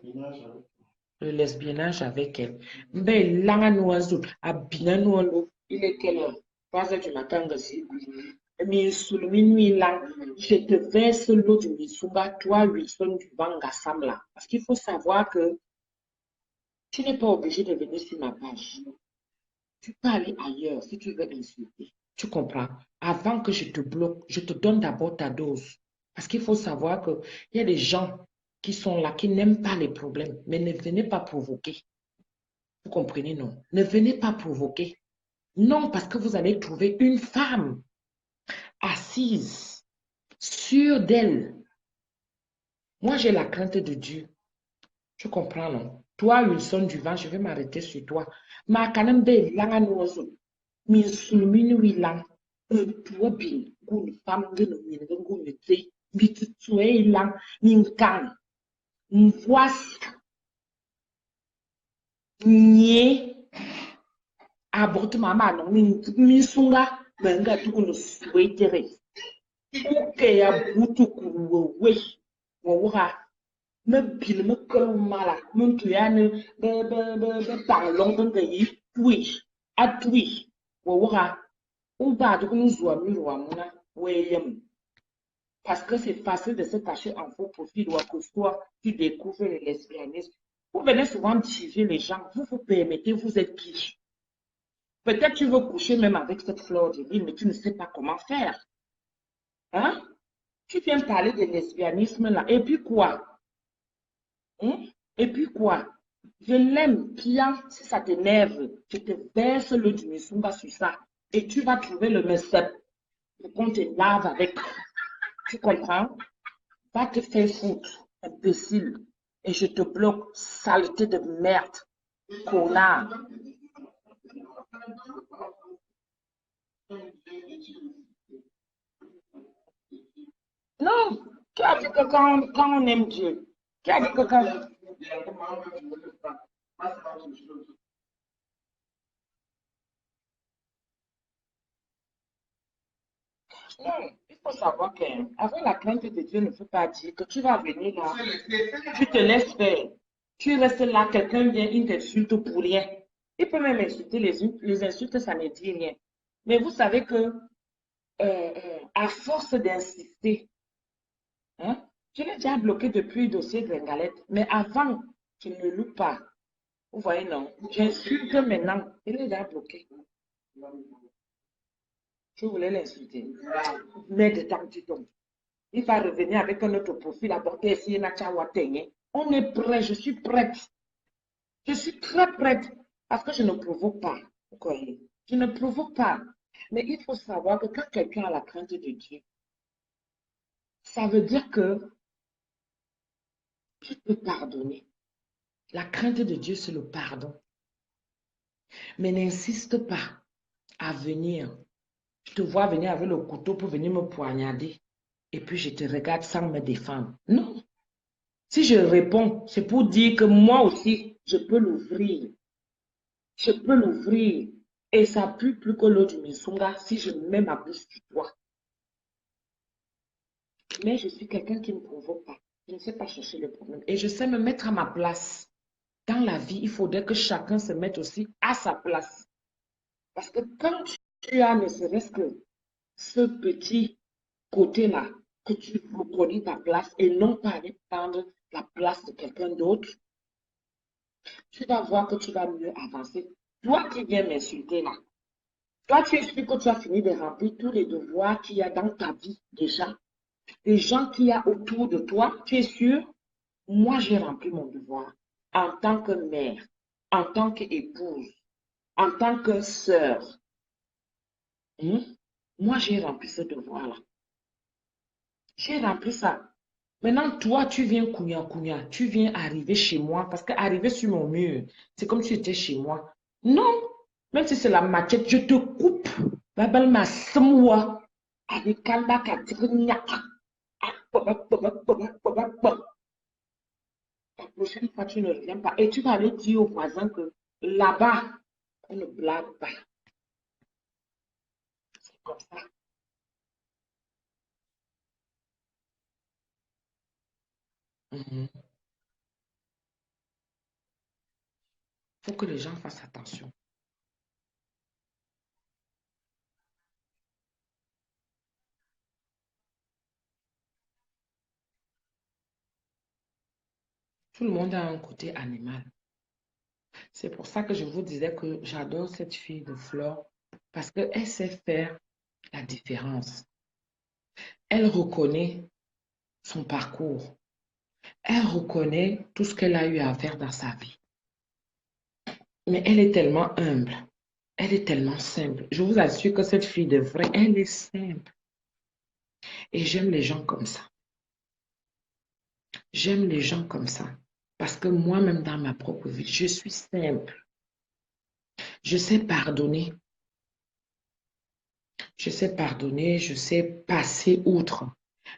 le lesbiennage avec elle. Ben, là, nous, il est quelle heure? 3 heures du matin, je te verse l'eau du Missoula, toi, Wilson du Vangassam là. Parce qu'il faut savoir que tu n'es pas obligé de venir sur ma page. Tu peux aller ailleurs si tu veux insulter. Tu comprends? Avant que je te bloque, je te donne d'abord ta dose. Parce qu'il faut savoir qu'il y a des gens qui sont là, qui n'aiment pas les problèmes, mais ne venez pas provoquer. Vous comprenez, non? Ne venez pas provoquer. Non, parce que vous allez trouver une femme assise, sûre d'elle. Moi, j'ai la crainte de Dieu. Tu comprends, non? Toi, Wilson du vent, je vais m'arrêter sur toi. Ma kanam be langa nozo. Min sulmini wi lang. Tuwa bin. Gun fam gino min gun te. Bitu tuwe lang. Min kan. Mvoas. Nye. Abot mama no. Min sunga. Menga tukunu suwe tere. Uke ya butu kuwe. Wawa. Me bil me kol mala mun tuyane be parlon de yi tui atui wo wora on ba de nous zo mi ro amuna weyem parce que c'est facile de se cacher en faux profil ou à cause toi tu découvres le lesbianisme vous venez souvent diviser les gens vous vous permettez vous êtes qui peut-être tu veux coucher même avec cette fleur de lys mais tu ne sais pas comment faire hein tu viens parler de lesbianisme là et puis quoi. Et puis quoi? Je l'aime, Pia, si ça t'énerve, je te verse le Dumisumba sur ça. Et tu vas trouver le mesep pour qu'on te lave avec. Tu comprends? Va te faire foutre, imbécile. Et je te bloque, saleté de merde, connard. Non, qui a dit que quand on aime Dieu, qui a dit que quand... Non, il faut savoir qu'avec la crainte de Dieu ne veut pas dire que tu vas venir là, tu te laisses faire. Tu restes là, quelqu'un vient, il t'insulte pour rien. Il peut même insulter, les insultes, ça ne dit rien. Mais vous savez que à force d'insister, hein, je l'ai déjà bloqué depuis le dossier Gringalette, mais avant, je ne loupe pas. Vous voyez, non? J'insulte maintenant, il est déjà bloqué. Je voulais l'insulter. Mais de temps du temps, il va revenir avec un autre profil à porter ici. On est prêt, je suis prête. Je suis très prête parce que je ne provoque pas. Vous voyez? Je ne provoque pas. Mais il faut savoir que quand quelqu'un a la crainte de Dieu, ça veut dire que tu peux pardonner. La crainte de Dieu, c'est le pardon. Mais n'insiste pas à venir. Je te vois venir avec le couteau pour venir me poignarder. Et puis je te regarde sans me défendre. Non. Si je réponds, c'est pour dire que moi aussi, je peux l'ouvrir. Je peux l'ouvrir. Et ça pue plus que l'eau du Missunga si je mets ma bouche sur toi. Mais je suis quelqu'un qui ne provoque pas. Je ne sais pas chercher le problème. Et je sais me mettre à ma place. Dans la vie, il faudrait que chacun se mette aussi à sa place. Parce que quand tu as ne serait-ce que ce petit côté-là, que tu reconnais ta place et non pas aller prendre la place de quelqu'un d'autre, tu vas voir que tu vas mieux avancer. Toi qui viens m'insulter là, toi tu es sûr que tu as fini de remplir tous les devoirs qu'il y a dans ta vie déjà. Les gens qu'il y a autour de toi, tu es sûr? Moi j'ai rempli mon devoir en tant que mère, en tant qu'épouse, en tant que sœur. Moi j'ai rempli ce devoir-là. J'ai rempli ça. Maintenant, toi, tu viens kounya, tu viens arriver chez moi, parce qu'arriver sur mon mur, c'est comme si tu étais chez moi. Non, même si c'est la machette, je te coupe. Babal ma semwa, avec kalba katignya. La prochaine fois, tu ne reviens pas. Et tu vas aller dire aux voisins que là-bas, on ne blague pas. C'est comme ça. Il faut que les gens fassent attention. Tout le monde a un côté animal. C'est pour ça que je vous disais que j'adore cette fille de Flore parce qu'elle sait faire la différence. Elle reconnaît son parcours. Elle reconnaît tout ce qu'elle a eu à faire dans sa vie. Mais elle est tellement humble. Elle est tellement simple. Je vous assure que cette fille de vrai, elle est simple. Et j'aime les gens comme ça. J'aime les gens comme ça. Parce que moi-même, dans ma propre vie, je suis simple. Je sais pardonner. Je sais pardonner, je sais passer outre.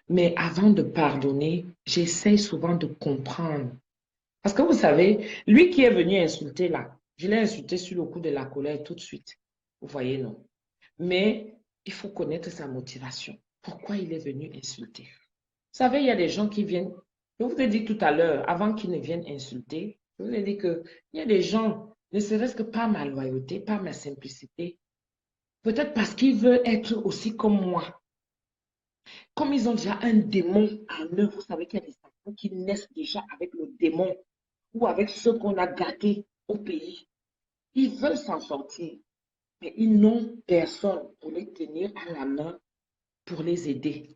Mais avant de pardonner, j'essaie souvent de comprendre. Parce que vous savez, lui qui est venu insulter là, je l'ai insulté sur le coup de la colère tout de suite. Vous voyez, non? Mais il faut connaître sa motivation. Pourquoi il est venu insulter? Vous savez, il y a des gens qui viennent, je vous ai dit tout à l'heure, avant qu'ils ne viennent insulter, je vous ai dit qu'il y a des gens, ne serait-ce que par ma loyauté, par ma simplicité, peut-être parce qu'ils veulent être aussi comme moi. Comme ils ont déjà un démon en eux, vous savez qu'il y a des enfants qui naissent déjà avec le démon ou avec ceux qu'on a gâtés au pays. Ils veulent s'en sortir, mais ils n'ont personne pour les tenir à la main, pour les aider.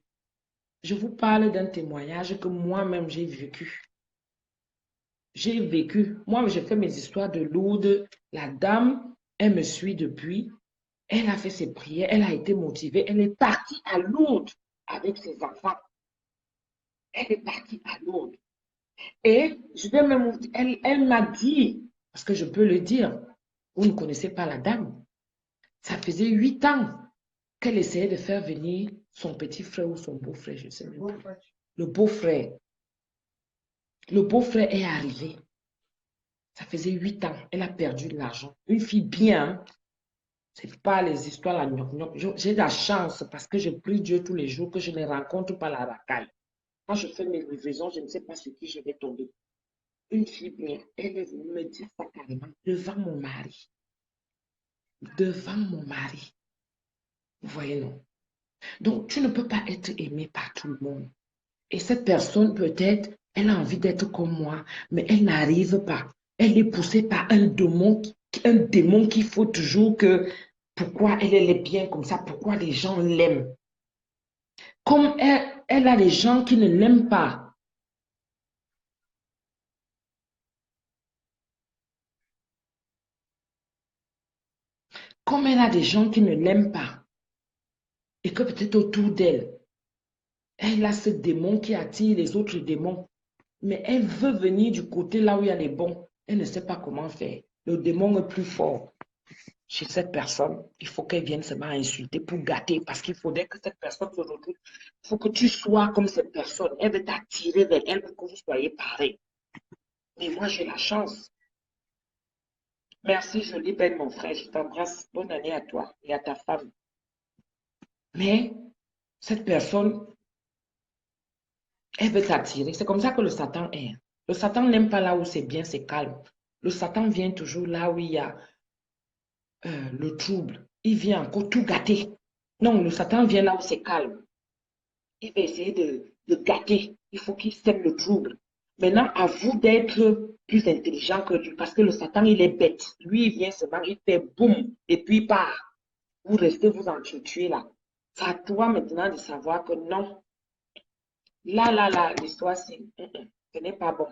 Je vous parle d'un témoignage que moi-même j'ai vécu. J'ai vécu. Moi, j'ai fait mes histoires de Lourdes. La dame, elle me suit depuis. Elle a fait ses prières, elle a été motivée. Elle est partie à Lourdes avec ses enfants. Elle est partie à Lourdes. Et je vais même, elle m'a dit, parce que je peux le dire, vous ne connaissez pas la dame. Ça faisait 8 ans qu'elle essayait de faire venir son petit frère ou son beau-frère, je ne sais même plus. Le beau-frère. Le beau-frère est arrivé. Ça faisait 8 ans. Elle a perdu de l'argent. Une fille bien. Hein. C'est pas les histoires la gnoc-gnoc. J'ai la chance parce que je prie Dieu tous les jours que je ne rencontre pas la racaille. Quand je fais mes livraisons, je ne sais pas sur qui je vais tomber. Une fille bien, elle est venue me dire ça carrément devant mon mari. Devant mon mari. Vous voyez, non? Donc, tu ne peux pas être aimé par tout le monde. Et cette personne, peut-être, elle a envie d'être comme moi, mais elle n'arrive pas. Elle est poussée par un démon qu'il faut toujours que... Pourquoi elle est bien comme ça? Pourquoi les gens l'aiment? Comme elle a des gens qui ne l'aiment pas. Comme elle a des gens qui ne l'aiment pas. Et que peut-être autour d'elle, elle a ce démon qui attire les autres démons. Mais elle veut venir du côté là où il y a les bons. Elle ne sait pas comment faire. Le démon est plus fort chez cette personne. Il faut qu'elle vienne seulement insulter pour gâter. Parce qu'il faudrait que cette personne se retrouve. Il faut que tu sois comme cette personne. Elle veut t'attirer vers elle pour que vous soyez pareil. Mais moi, j'ai la chance. Merci, jolie belle, mon frère. Je t'embrasse. Bonne année à toi et à ta femme. Mais cette personne, elle veut t'attirer. C'est comme ça que le Satan est. Le Satan n'aime pas là où c'est bien, c'est calme. Le Satan vient toujours là où il y a le trouble. Il vient encore tout gâter. Non, le Satan vient là où c'est calme. Il va essayer de gâter. Il faut qu'il sème le trouble. Maintenant, à vous d'être plus intelligent que lui, parce que le Satan, il est bête. Lui, il vient seulement, il fait boum, et puis il part. Vous restez vous entretuer là. C'est à toi maintenant de savoir que non. Là, l'histoire, ce n'est pas bon.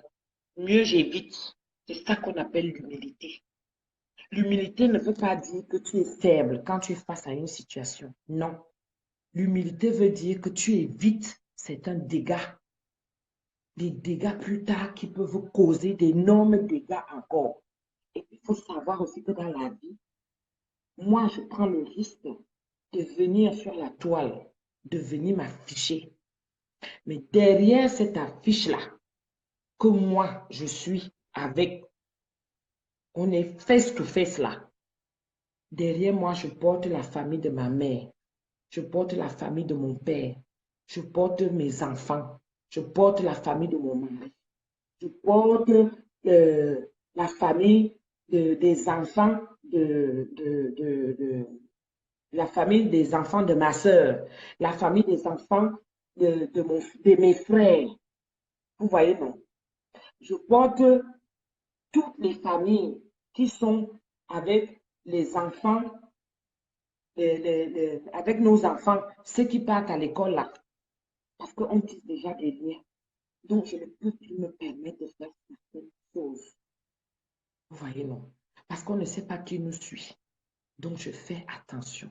Mieux j'évite. C'est ça qu'on appelle l'humilité. L'humilité ne veut pas dire que tu es faible quand tu es face à une situation. Non. L'humilité veut dire que tu évites certains dégâts. Des dégâts plus tard qui peuvent causer d'énormes dégâts encore. Et il faut savoir aussi que dans la vie, moi, je prends le risque de venir sur la toile, de venir m'afficher. Mais derrière cette affiche-là, que moi, je suis avec, on est face to face là. Derrière moi, je porte la famille de ma mère. Je porte la famille de mon père. Je porte mes enfants. Je porte la famille de mon mari. Je porte la famille des enfants la famille des enfants de ma soeur, la famille des enfants de mes frères. Vous voyez, non? Je porte toutes les familles qui sont avec les enfants, avec nos enfants, ceux qui partent à l'école là, parce qu'on tisse déjà des liens. Donc, je ne peux plus me permettre de faire certaines choses. Vous voyez, non? Parce qu'on ne sait pas qui nous suit. Donc, je fais attention.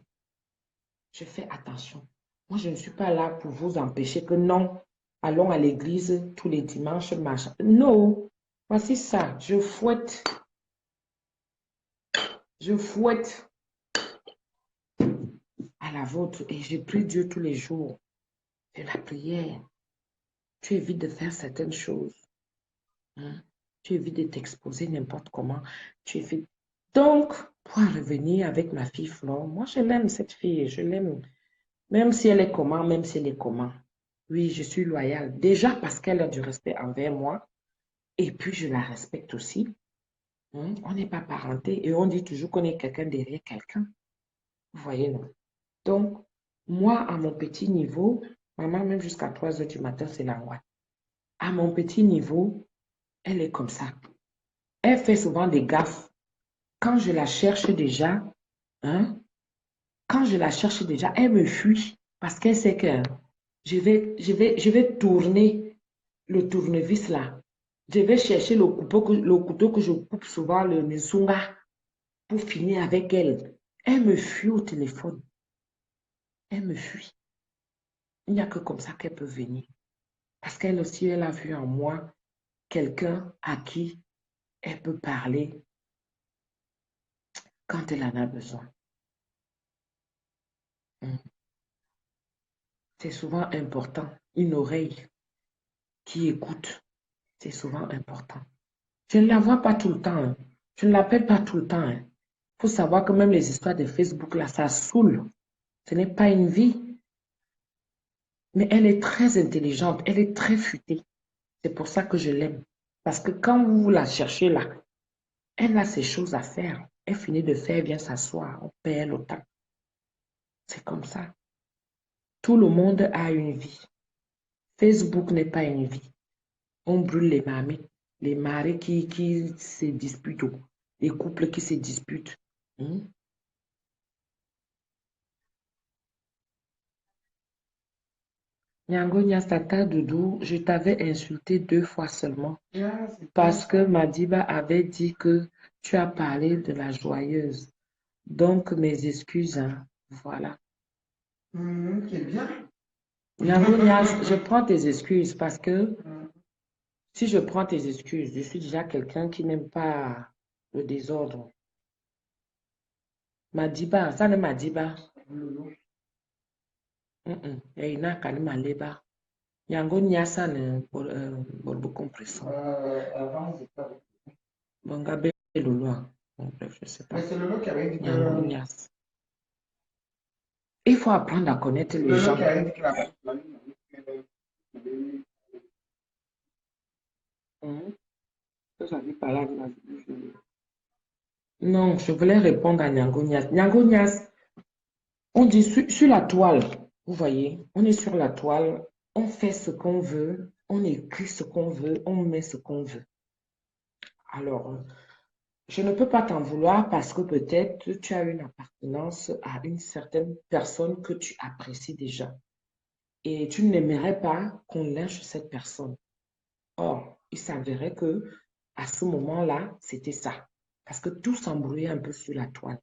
Je fais attention. Moi, je ne suis pas là pour vous empêcher que non, allons à l'église tous les dimanches, machin. Non, voici ça. Je fouette à la vôtre et je prie Dieu tous les jours. Fais la prière. Tu évites de faire certaines choses. Hein? Tu évites de t'exposer n'importe comment. Tu évites. Donc, pour en revenir avec ma fille Flore, moi, je l'aime, cette fille. Je l'aime. Même si elle est comment, même si elle est comment. Oui, je suis loyale. Déjà parce qu'elle a du respect envers moi. Et puis, je la respecte aussi. Hein? On n'est pas parenté et on dit toujours qu'on est quelqu'un derrière quelqu'un. Vous voyez, non? Donc, moi, à mon petit niveau, maman, même jusqu'à 3 heures du matin, c'est la loi. À mon petit niveau, elle est comme ça. Elle fait souvent des gaffes. Quand je la cherche déjà, hein, quand je la cherche déjà, elle me fuit parce qu'elle sait que je vais tourner le tournevis là. Je vais chercher le couteau que je coupe souvent, le nesunga, pour finir avec elle. Elle me fuit au téléphone. Elle me fuit. Il n'y a que comme ça qu'elle peut venir. Parce qu'elle aussi, elle a vu en moi quelqu'un à qui elle peut parler quand elle en a besoin. c'est souvent important. Une oreille qui écoute, c'est souvent important. Je ne la vois pas tout le temps, hein. Je ne l'appelle pas tout le temps, hein. Faut savoir que même les histoires de Facebook, là, ça saoule. Ce n'est pas une vie. Mais elle est très intelligente, elle est très futée. C'est pour ça que je l'aime. Parce que quand vous la cherchez là, elle a ses choses à faire. Elle finit de faire, elle vient s'asseoir, on perd le temps. C'est comme ça. Tout le monde a une vie. Facebook n'est pas une vie. On brûle les mamies, les maris qui se disputent, les couples qui se disputent. Hmm? Nyango Nyastata Doudou, je t'avais insulté 2 fois seulement parce que Madiba avait dit que tu as parlé de la joyeuse. Donc, mes excuses, hein. Voilà. C'est bien. Nyango Nyas, je prends tes excuses parce que si je prends tes excuses, je suis déjà quelqu'un qui n'aime pas le désordre. Madiba, ça ne Madiba. Et il n'a qu'à Maleba. Nyango Nyasa ne borbo compressor. Avant, c'est pas. Bongabe Lolo. Bon, bref, je ne sais pas. Mais c'est le qui avait dit que. Nyango Nyas. Il faut apprendre à connaître les gens. Qui avait dit que la. J'avais parlé avec la. Non, je voulais répondre à Nyango Nyas. Nyango Nyas, on dit sur la toile, vous voyez, on est sur la toile, on fait ce qu'on veut, on écrit ce qu'on veut, on met ce qu'on veut. Alors, je ne peux pas t'en vouloir parce que peut-être tu as une appartenance à une certaine personne que tu apprécies déjà. Et tu n'aimerais pas qu'on lynche cette personne. Or, il s'avérait que à ce moment-là, c'était ça. Parce que tout s'embrouillait un peu sur la toile.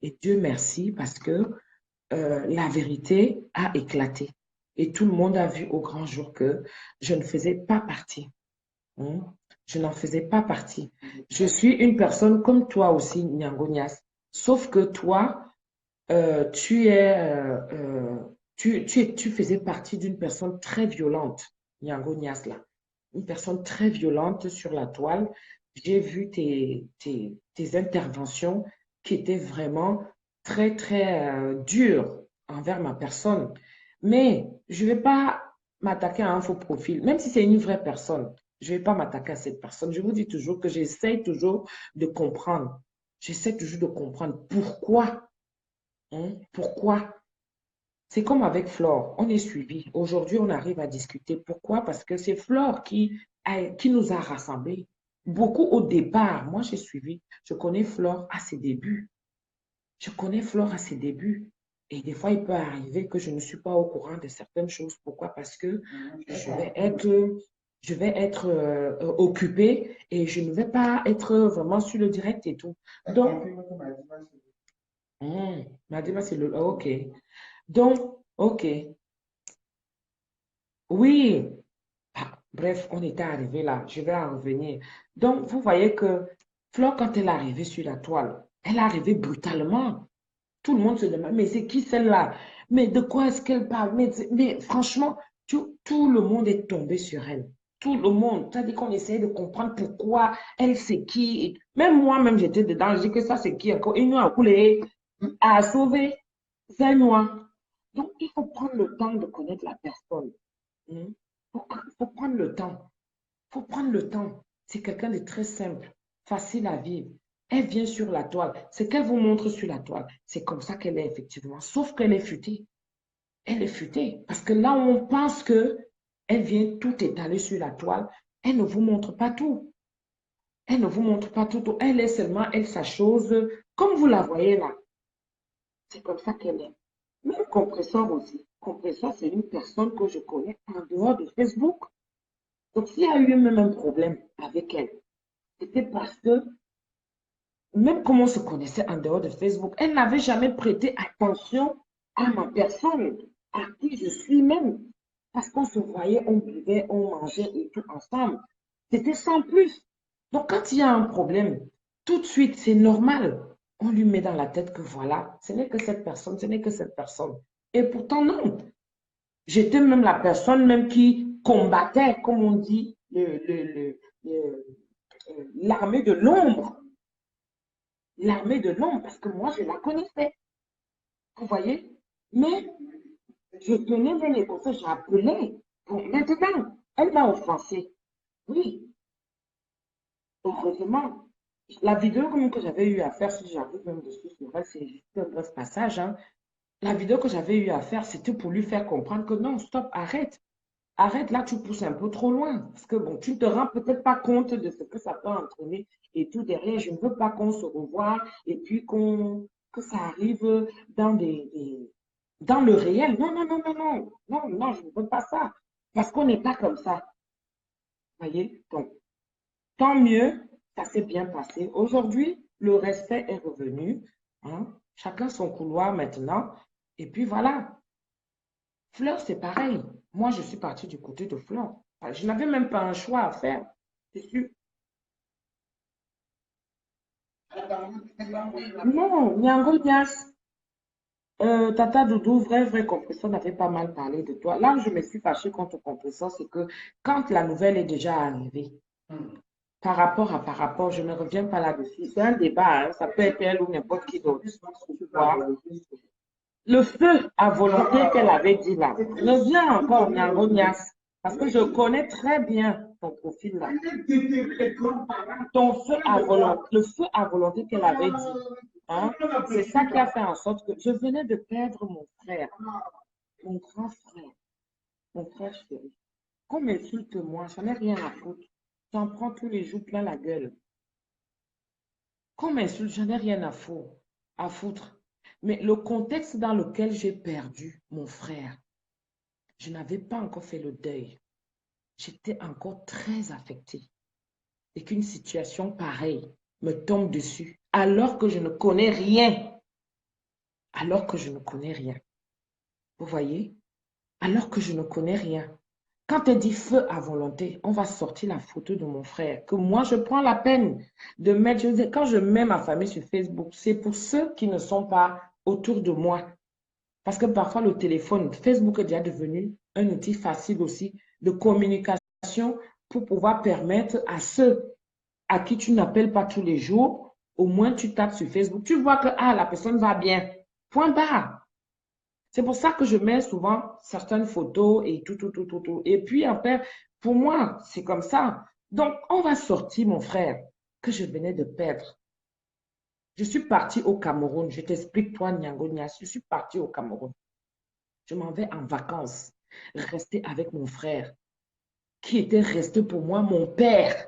Et Dieu merci parce que la vérité a éclaté. Et tout le monde a vu au grand jour que je ne faisais pas partie. Je n'en faisais pas partie. Je suis une personne comme toi aussi, Nyango Nias. Sauf que toi, tu faisais partie d'une personne très violente, Nyango Nias là. Une personne très violente sur la toile. J'ai vu tes interventions qui étaient vraiment très, très dures envers ma personne. Mais je ne vais pas m'attaquer à un faux profil, même si c'est une vraie personne. Je ne vais pas m'attaquer à cette personne. Je vous dis toujours que j'essaie toujours de comprendre. J'essaie toujours de comprendre pourquoi. Pourquoi? C'est comme avec Flore. On est suivi. Aujourd'hui, on arrive à discuter. Pourquoi? Parce que c'est Flore qui nous a rassemblés. Beaucoup au départ. Moi, j'ai suivi. Je connais Flore à ses débuts. Je connais Flore à ses débuts. Et des fois, il peut arriver que je ne suis pas au courant de certaines choses. Pourquoi? Parce que je vais être occupée et je ne vais pas être vraiment sur le direct et tout. Donc, Madima, c'est le... OK. Donc, OK. Oui. Bref, on était arrivé là. Je vais en revenir. Donc, vous voyez que Flore, quand elle est arrivée sur la toile, elle est arrivée brutalement. Tout le monde se demande, mais c'est qui celle-là? Mais de quoi est-ce qu'elle parle? Mais franchement, tout le monde est tombé sur elle. Tout le monde. Ça dit qu'on essayait de comprendre pourquoi elle, c'est qui. Même moi-même, j'étais dedans. Je dis que ça, c'est qui encore? Une a coulé, a sauvé. C'est moi. Donc, il faut prendre le temps de connaître la personne. Il faut prendre le temps. Il faut prendre le temps. C'est quelqu'un de très simple, facile à vivre. Elle vient sur la toile. Ce qu'elle vous montre sur la toile, c'est comme ça qu'elle est effectivement. Sauf qu'elle est futée. Elle est futée. Parce que là où on pense qu'elle vient tout étaler sur la toile, elle ne vous montre pas tout. Elle ne vous montre pas tout. Elle est seulement, elle, sa chose, comme vous la voyez là. C'est comme ça qu'elle est. Même Compresseur aussi. Compresseur, c'est une personne que je connais en dehors de Facebook. Donc, s'il y a eu même un problème avec elle, c'était parce que, même comme on se connaissait en dehors de Facebook, elle n'avait jamais prêté attention à ma personne, à qui je suis même. Parce qu'on se voyait, on buvait, on mangeait et tout ensemble. C'était sans plus. Donc, quand il y a un problème, tout de suite, c'est normal. On lui met dans la tête que voilà, ce n'est que cette personne, ce n'est que cette personne. Et pourtant, non. J'étais même la personne même qui combattait, comme on dit, l'armée de l'ombre. L'armée de l'ombre, parce que moi, je la connaissais. Vous voyez? Mais je tenais bien les conseils, j'ai appelé. Bon, maintenant, elle m'a offensé. Oui, heureusement. La vidéo même que j'avais eu à faire, si j'arrive même dessus, c'est vrai, c'est juste un bref passage, hein. La vidéo que j'avais eu à faire, c'était pour lui faire comprendre que non, stop, arrête. Arrête, là, tu pousses un peu trop loin. Parce que bon, tu ne te rends peut-être pas compte de ce que ça peut entraîner et tout derrière. Je ne veux pas qu'on se revoie et puis que ça arrive dans dans le réel. Non, non, non, non, non, non, non, je ne veux pas ça. Parce qu'on n'est pas comme ça. Voyez? Donc, tant mieux, ça s'est bien passé. Aujourd'hui, le respect est revenu, hein. Chacun son couloir maintenant. Et puis voilà. Fleur, c'est pareil. Moi, je suis partie du côté de Fleur. Enfin, je n'avais même pas un choix à faire. C'est sûr. Non, Nyango Nias, Tata Doudou, vrai compresseur n'avait pas mal parlé de toi. Là où je me suis fâchée contre compresseur, c'est que quand la nouvelle est déjà arrivée, par rapport, je ne reviens pas là-dessus. C'est un débat, hein, ça peut être elle ou n'importe qui d'autre. Tu vois. Le feu à volonté qu'elle avait dit là, reviens encore, Nyango Nias, parce que je connais très bien ton profil là. Ton feu à volonté, le feu à volonté qu'elle avait dit, hein, c'est ça qui a fait en sorte que je venais de perdre mon frère, mon grand frère, mon frère chéri. Qu'on m'insulte moi, j'en ai rien à foutre. J'en prends tous les jours plein la gueule. Qu'on m'insulte, j'en ai rien à foutre. Mais le contexte dans lequel j'ai perdu mon frère, je n'avais pas encore fait le deuil. J'étais encore très affectée. Et qu'une situation pareille me tombe dessus, alors que je ne connais rien. Alors que je ne connais rien. Vous voyez? Alors que je ne connais rien. Quand elle dit feu à volonté, on va sortir la photo de mon frère, que moi, je prends la peine de mettre. Quand je mets ma famille sur Facebook, c'est pour ceux qui ne sont pas autour de moi. Parce que parfois, le téléphone, Facebook est déjà devenu un outil facile aussi de communication pour pouvoir permettre à ceux à qui tu n'appelles pas tous les jours, au moins tu tapes sur Facebook, tu vois que ah, la personne va bien. Point barre. C'est pour ça que je mets souvent certaines photos et tout. Et puis après, pour moi, c'est comme ça. Donc, on va sortir mon frère que je venais de perdre. Je suis partie au Cameroun. Je t'explique, toi, Nyango Nias. Je suis partie au Cameroun. Je m'en vais en vacances, rester avec mon frère, qui était resté pour moi mon père.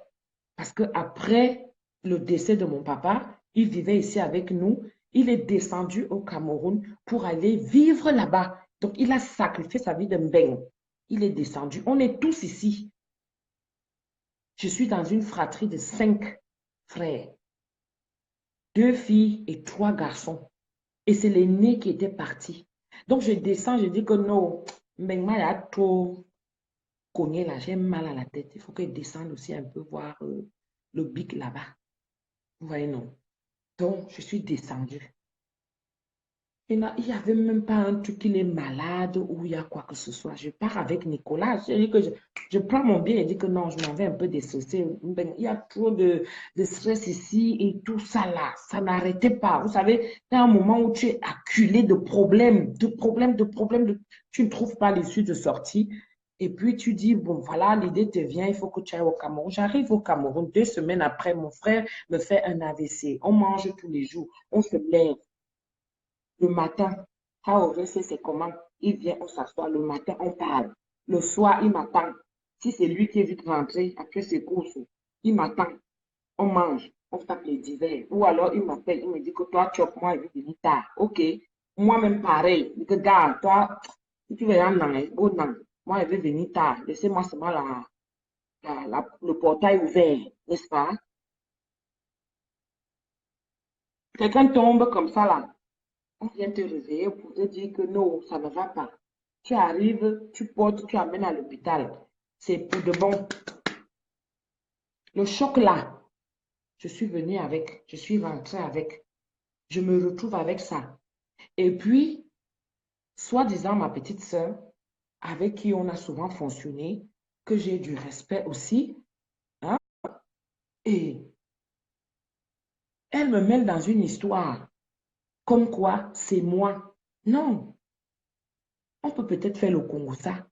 Parce qu'après le décès de mon papa, il vivait ici avec nous. Il est descendu au Cameroun pour aller vivre là-bas. Donc, il a sacrifié sa vie de mbeng. Il est descendu. On est tous ici. Je suis dans une fratrie de 5 frères, 2 filles et 3 garçons. Et c'est l'aîné qui était parti. Donc, je descends, je dis que non, mbeng m'a a trop cogné là, j'ai mal à la tête. Il faut que je descende aussi un peu voir le bic là-bas. Vous voyez, non. Donc, je suis descendue. Il n'y avait même pas un truc, il est malade ou il y a quoi que ce soit. Je pars avec Nicolas. Je dis que je prends mon billet et dis que non, je m'en vais un peu dissocier. Ben, il y a trop de stress ici et tout ça là. Ça n'arrêtait pas. Vous savez, il y a un moment où tu es acculé de problèmes, tu ne trouves pas l'issue de sortie. Et puis tu dis, bon, voilà, l'idée te vient, il faut que tu ailles au Cameroun. J'arrive au Cameroun, 2 semaines après, mon frère me fait un AVC. On mange tous les jours, on se lève. Le matin, c'est comment? Il vient, on s'assoit. Le matin, on parle. Le soir, il m'attend. Si c'est lui qui est vite rentré après ses courses, il m'attend. On mange, on tape les divers. Ou alors, il m'appelle, il me dit que toi, chop, moi, je vais venir tard. OK. Moi-même, pareil. Il dit que, gars, toi, si tu veux aller non. Moi, je vais venir tard. Laissez-moi seulement le portail ouvert, n'est-ce pas? Quelqu'un tombe comme ça, là. On vient te réveiller pour te dire que non, ça ne va pas. Tu arrives, tu portes, tu amènes à l'hôpital. C'est pour de bon. Le choc là, je suis venue avec, je suis rentrée avec. Je me retrouve avec ça. Et puis, soi-disant ma petite sœur, avec qui on a souvent fonctionné, que j'ai du respect aussi, hein, et elle me mêle dans une histoire, comme quoi c'est moi. Non, on peut peut-être faire le Congo ça,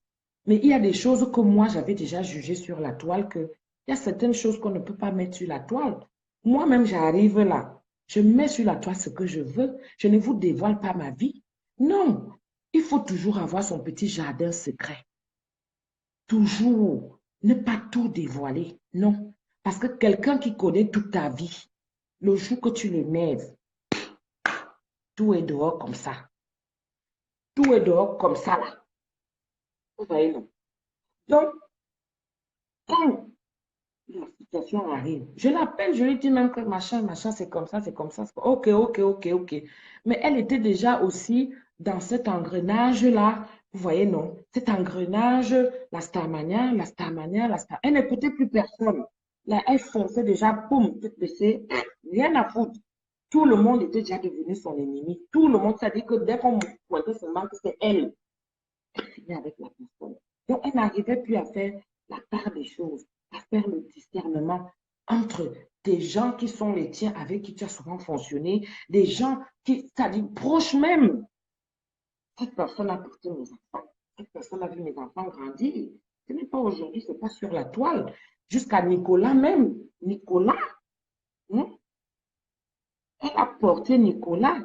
mais il y a des choses que moi j'avais déjà jugées sur la toile, que il y a certaines choses qu'on ne peut pas mettre sur la toile. Moi-même, j'arrive là, je mets sur la toile ce que je veux, je ne vous dévoile pas ma vie. Non, il faut toujours avoir son petit jardin secret. Toujours, ne pas tout dévoiler. Non, parce que quelqu'un qui connaît toute ta vie, le jour que tu le mets, tout est dehors comme ça. Tout est dehors comme ça là. Vous voyez, non? Donc, quand la situation arrive, je l'appelle, je lui dis même que machin, machin, c'est comme ça, c'est comme ça. Ok, ok, ok, ok. Mais elle était déjà aussi dans cet engrenage-là. Vous voyez, non? Cet engrenage, la Starmania, la Starmania, la Star. Elle n'écoutait plus personne. Là, elle fonçait déjà, boum, tête baissée, rien à foutre. Tout le monde était déjà devenu son ennemi. Tout le monde s'est dit que dès qu'on pointait seulement que c'est elle, elle finit avec la personne. Donc, elle n'arrivait plus à faire la part des choses, à faire le discernement entre des gens qui sont les tiens, avec qui tu as souvent fonctionné, des gens qui, c'est-à-dire proches même. Cette personne a porté mes enfants. Cette personne a vu mes enfants grandir. Ce n'est pas aujourd'hui, ce n'est pas sur la toile. Jusqu'à Nicolas même. Nicolas, hein, elle a porté Nicolas.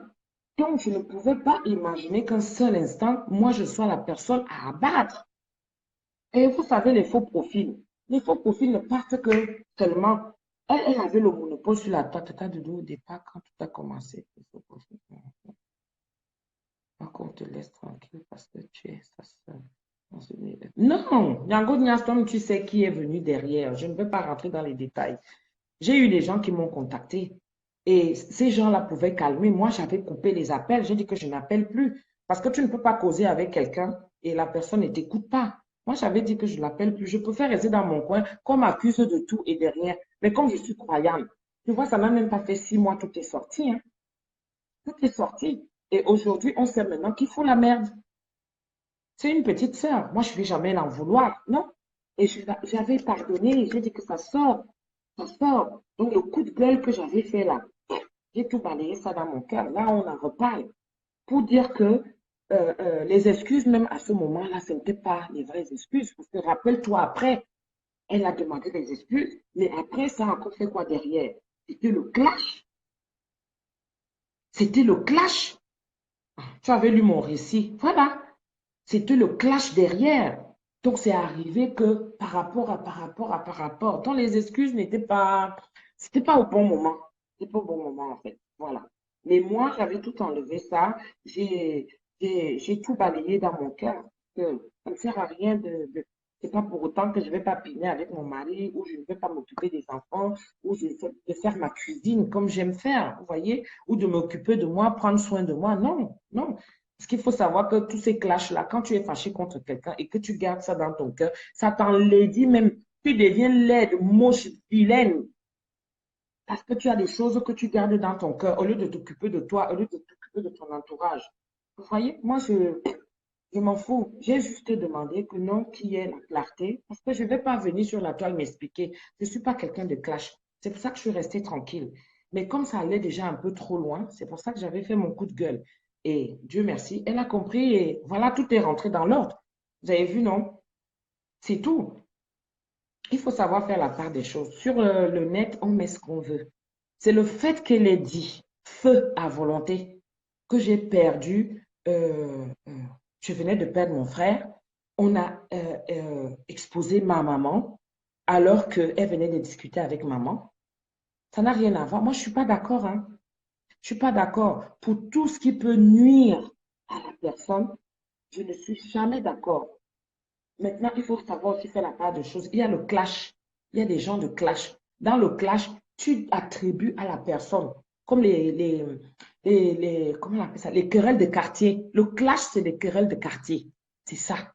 Donc, je ne pouvais pas imaginer qu'un seul instant, moi, je sois la personne à abattre. Et vous savez, les faux profils. Les faux profils ne partent que seulement. Elle avait le monopole sur la tata de au départ quand tout a commencé. Les faux profils. Donc, on te laisse tranquille parce que tu es sa soeur. Non, Yango Niastom, tu sais qui est venu derrière. Je ne vais pas rentrer dans les détails. J'ai eu des gens qui m'ont contacté et ces gens-là pouvaient calmer. Moi, j'avais coupé les appels. J'ai dit que je n'appelle plus parce que tu ne peux pas causer avec quelqu'un et la personne ne t'écoute pas. Moi, j'avais dit que je ne l'appelle plus. Je préfère rester dans mon coin, qu'on m'accuse de tout et de rien. Mais comme je suis croyante, tu vois, ça n'a même pas fait 6 mois, tout est sorti. Hein. Tout est sorti. Et aujourd'hui, on sait maintenant qu'il faut la merde. C'est une petite sœur. Moi, je ne vais jamais l'en vouloir, non? Et j'avais pardonné. J'ai dit que ça sort. Ça sort. Donc, le coup de gueule que j'avais fait là, j'ai tout balayé ça dans mon cœur. Là, on en reparle. Pour dire que les excuses, même à ce moment-là, ce n'étaient pas les vraies excuses. Parce que rappelle-toi, après, elle a demandé des excuses. Mais après, ça a encore fait quoi derrière? C'était le clash. C'était le clash. Tu avais lu mon récit. Voilà. C'était le clash derrière. Donc, c'est arrivé que par rapport. Donc, les excuses n'étaient pas, c'était pas au bon moment. C'était pas au bon moment, en fait. Voilà. Mais moi, j'avais tout enlevé ça. J'ai tout balayé dans mon cœur. Ça ne sert à rien c'est pas pour autant que je vais pas piner avec mon mari ou je ne vais pas m'occuper des enfants ou de faire ma cuisine comme j'aime faire, vous voyez, ou de m'occuper de moi, prendre soin de moi. Non, non. Parce qu'il faut savoir que tous ces clashs-là, quand tu es fâché contre quelqu'un et que tu gardes ça dans ton cœur, ça t'enlaidit même. Tu deviens laide, moche, vilaine. Parce que tu as des choses que tu gardes dans ton cœur au lieu de t'occuper de toi, au lieu de t'occuper de ton entourage. Vous voyez, moi, je m'en fous. J'ai juste demandé que non, qui est la clarté. Parce que je ne vais pas venir sur la toile m'expliquer. Je ne suis pas quelqu'un de clash. C'est pour ça que je suis restée tranquille. Mais comme ça allait déjà un peu trop loin, c'est pour ça que j'avais fait mon coup de gueule. Et Dieu merci, elle a compris et voilà, tout est rentré dans l'ordre. Vous avez vu, non? C'est tout. Il faut savoir faire la part des choses. Sur le net, on met ce qu'on veut. C'est le fait qu'elle ait dit feu à volonté que j'ai perdu. Je venais de perdre mon frère. On a exposé ma maman alors qu'elle venait de discuter avec maman. Ça n'a rien à voir. Moi, je ne suis pas d'accord. Hein. Je ne suis pas d'accord. Pour tout ce qui peut nuire à la personne, je ne suis jamais d'accord. Maintenant, il faut savoir aussi faire la part de choses. Il y a le clash. Il y a des gens de clash. Dans le clash, tu attribues à la personne, comme comment on appelle ça, les querelles de quartier. Le clash, c'est des querelles de quartier. C'est ça.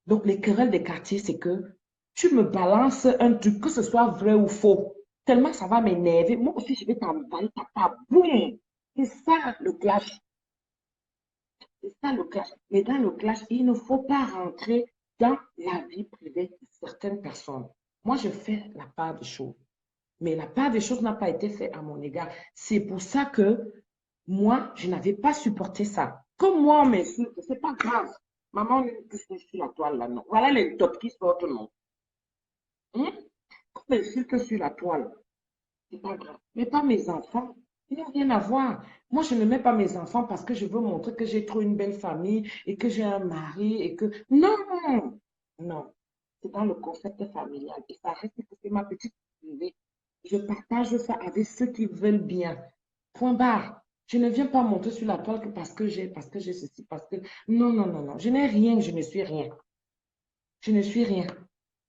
Donc, les querelles de quartier, c'est que tu me balances un truc, que ce soit vrai ou faux. Tellement ça va m'énerver. Moi aussi, je vais t'emballer, papa. Boum! C'est ça, le clash. C'est ça le clash. Mais dans le clash, il ne faut pas rentrer dans la vie privée de certaines personnes. Moi, je fais la part des choses. Mais la part des choses n'a pas été faite à mon égard. C'est pour ça que moi, je n'avais pas supporté ça. Comme moi, on m'insulte, c'est pas grave. Maman, que je suis sur la toile là, non. Voilà les top qui sortent, non. Hein? On m'insulte sur la toile, c'est pas grave. Mais pas mes enfants. Ils n'ont rien à voir. Moi, je ne mets pas mes enfants parce que je veux montrer que j'ai trop une belle famille et que j'ai un mari et que... Non! Non. C'est dans le concept familial. Et ça reste que c'est ma petite privée. Je partage ça avec ceux qui veulent bien. Point barre. Je ne viens pas monter sur la toile que parce que j'ai ceci, parce que... Non, non, non, non. Je n'ai rien, je ne suis rien. Je ne suis rien.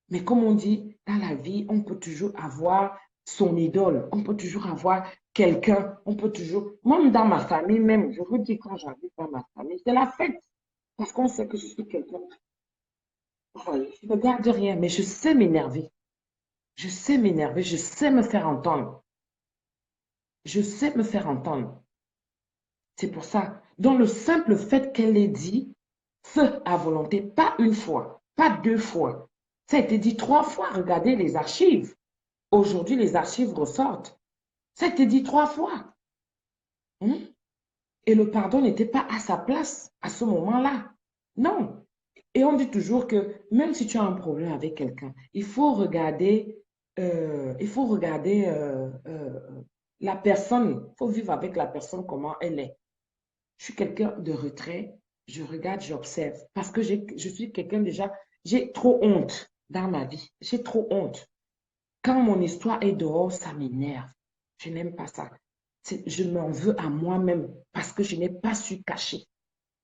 Mais comme on dit, dans la vie, on peut toujours avoir son idole. On peut toujours avoir quelqu'un. On peut toujours... Même dans ma famille, même, je vous dis, quand j'habite dans ma famille, c'est la fête. Parce qu'on sait que je suis quelqu'un. Voyez, je ne garde rien, mais je sais m'énerver. Je sais m'énerver, je sais me faire entendre. Je sais me faire entendre. C'est pour ça. Dans le simple fait qu'elle ait dit feu à volonté, pas une fois, pas deux fois. Ça a été dit 3 fois. Regardez les archives. Aujourd'hui, les archives ressortent. Ça a été dit 3 fois. Hein? Et le pardon n'était pas à sa place à ce moment-là. Non. Et on dit toujours que même si tu as un problème avec quelqu'un, il faut regarder, la personne, il faut vivre avec la personne comment elle est. Je suis quelqu'un de retrait, je regarde, j'observe. Parce que je suis quelqu'un déjà, j'ai trop honte dans ma vie. J'ai trop honte. Quand mon histoire est dehors, ça m'énerve. Je n'aime pas ça. Je m'en veux à moi-même parce que je n'ai pas su cacher.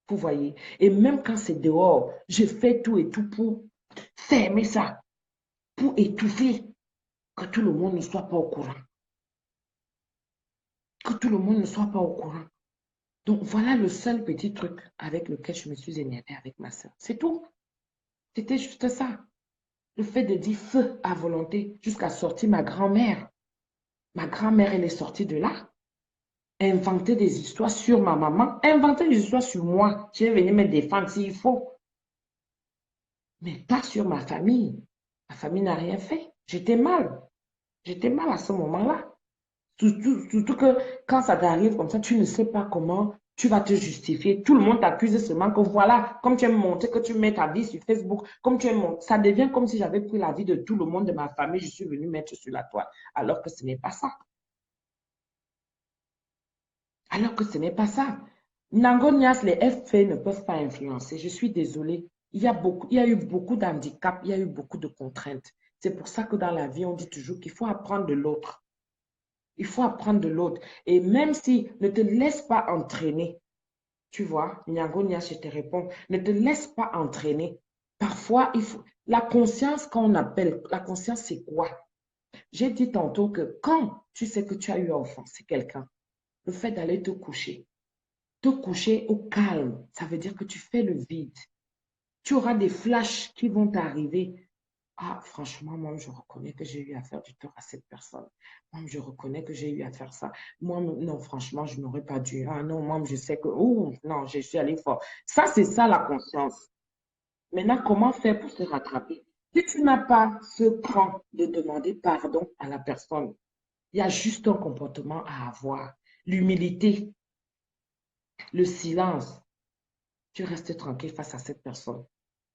Vous voyez? Et même quand c'est dehors, je fais tout et tout pour fermer ça, pour étouffer, que tout le monde ne soit pas au courant. Que tout le monde ne soit pas au courant. Donc, voilà le seul petit truc avec lequel je me suis énervée avec ma soeur. C'est tout. C'était juste ça. Le fait de dire feu à volonté jusqu'à sortir ma grand-mère. Ma grand-mère, elle est sortie de là. Inventer des histoires sur ma maman. Inventer des histoires sur moi. Je vais venir me défendre s'il faut. Mais pas sur ma famille. Ma famille n'a rien fait. J'étais mal. J'étais mal à ce moment-là. Surtout que quand ça t'arrive comme ça, tu ne sais pas comment tu vas te justifier. Tout le monde t'accuse seulement que voilà, comme tu aimes montrer que tu mets ta vie sur Facebook, comme tu aimes montrer, ça devient comme si j'avais pris la vie de tout le monde de ma famille, je suis venue mettre sur la toile. Alors que ce n'est pas ça. Alors que ce n'est pas ça. Nangonias, les FP ne peuvent pas influencer. Je suis désolée. Il y a eu beaucoup d'handicaps, il y a eu beaucoup de contraintes. C'est pour ça que dans la vie, on dit toujours qu'il faut apprendre de l'autre. Il faut apprendre de l'autre. Et même si ne te laisse pas entraîner, tu vois, Nyangonia, je te réponds, ne te laisse pas entraîner. Parfois, il faut... La conscience, qu'on appelle, la conscience, c'est quoi? J'ai dit tantôt que quand tu sais que tu as eu à offenser quelqu'un, le fait d'aller te coucher au calme, ça veut dire que tu fais le vide. Tu auras des flashs qui vont t'arriver. Ah, franchement, moi, je reconnais que j'ai eu à faire du tort à cette personne. Moi, je reconnais que j'ai eu à faire ça. Moi, non, franchement, je n'aurais pas dû. Ah non, moi, je sais que, ouh, non, je suis allée fort. Ça, c'est ça la conscience. Maintenant, comment faire pour se rattraper? Si tu n'as pas ce cran de demander pardon à la personne, il y a juste un comportement à avoir. L'humilité, le silence. Tu restes tranquille face à cette personne.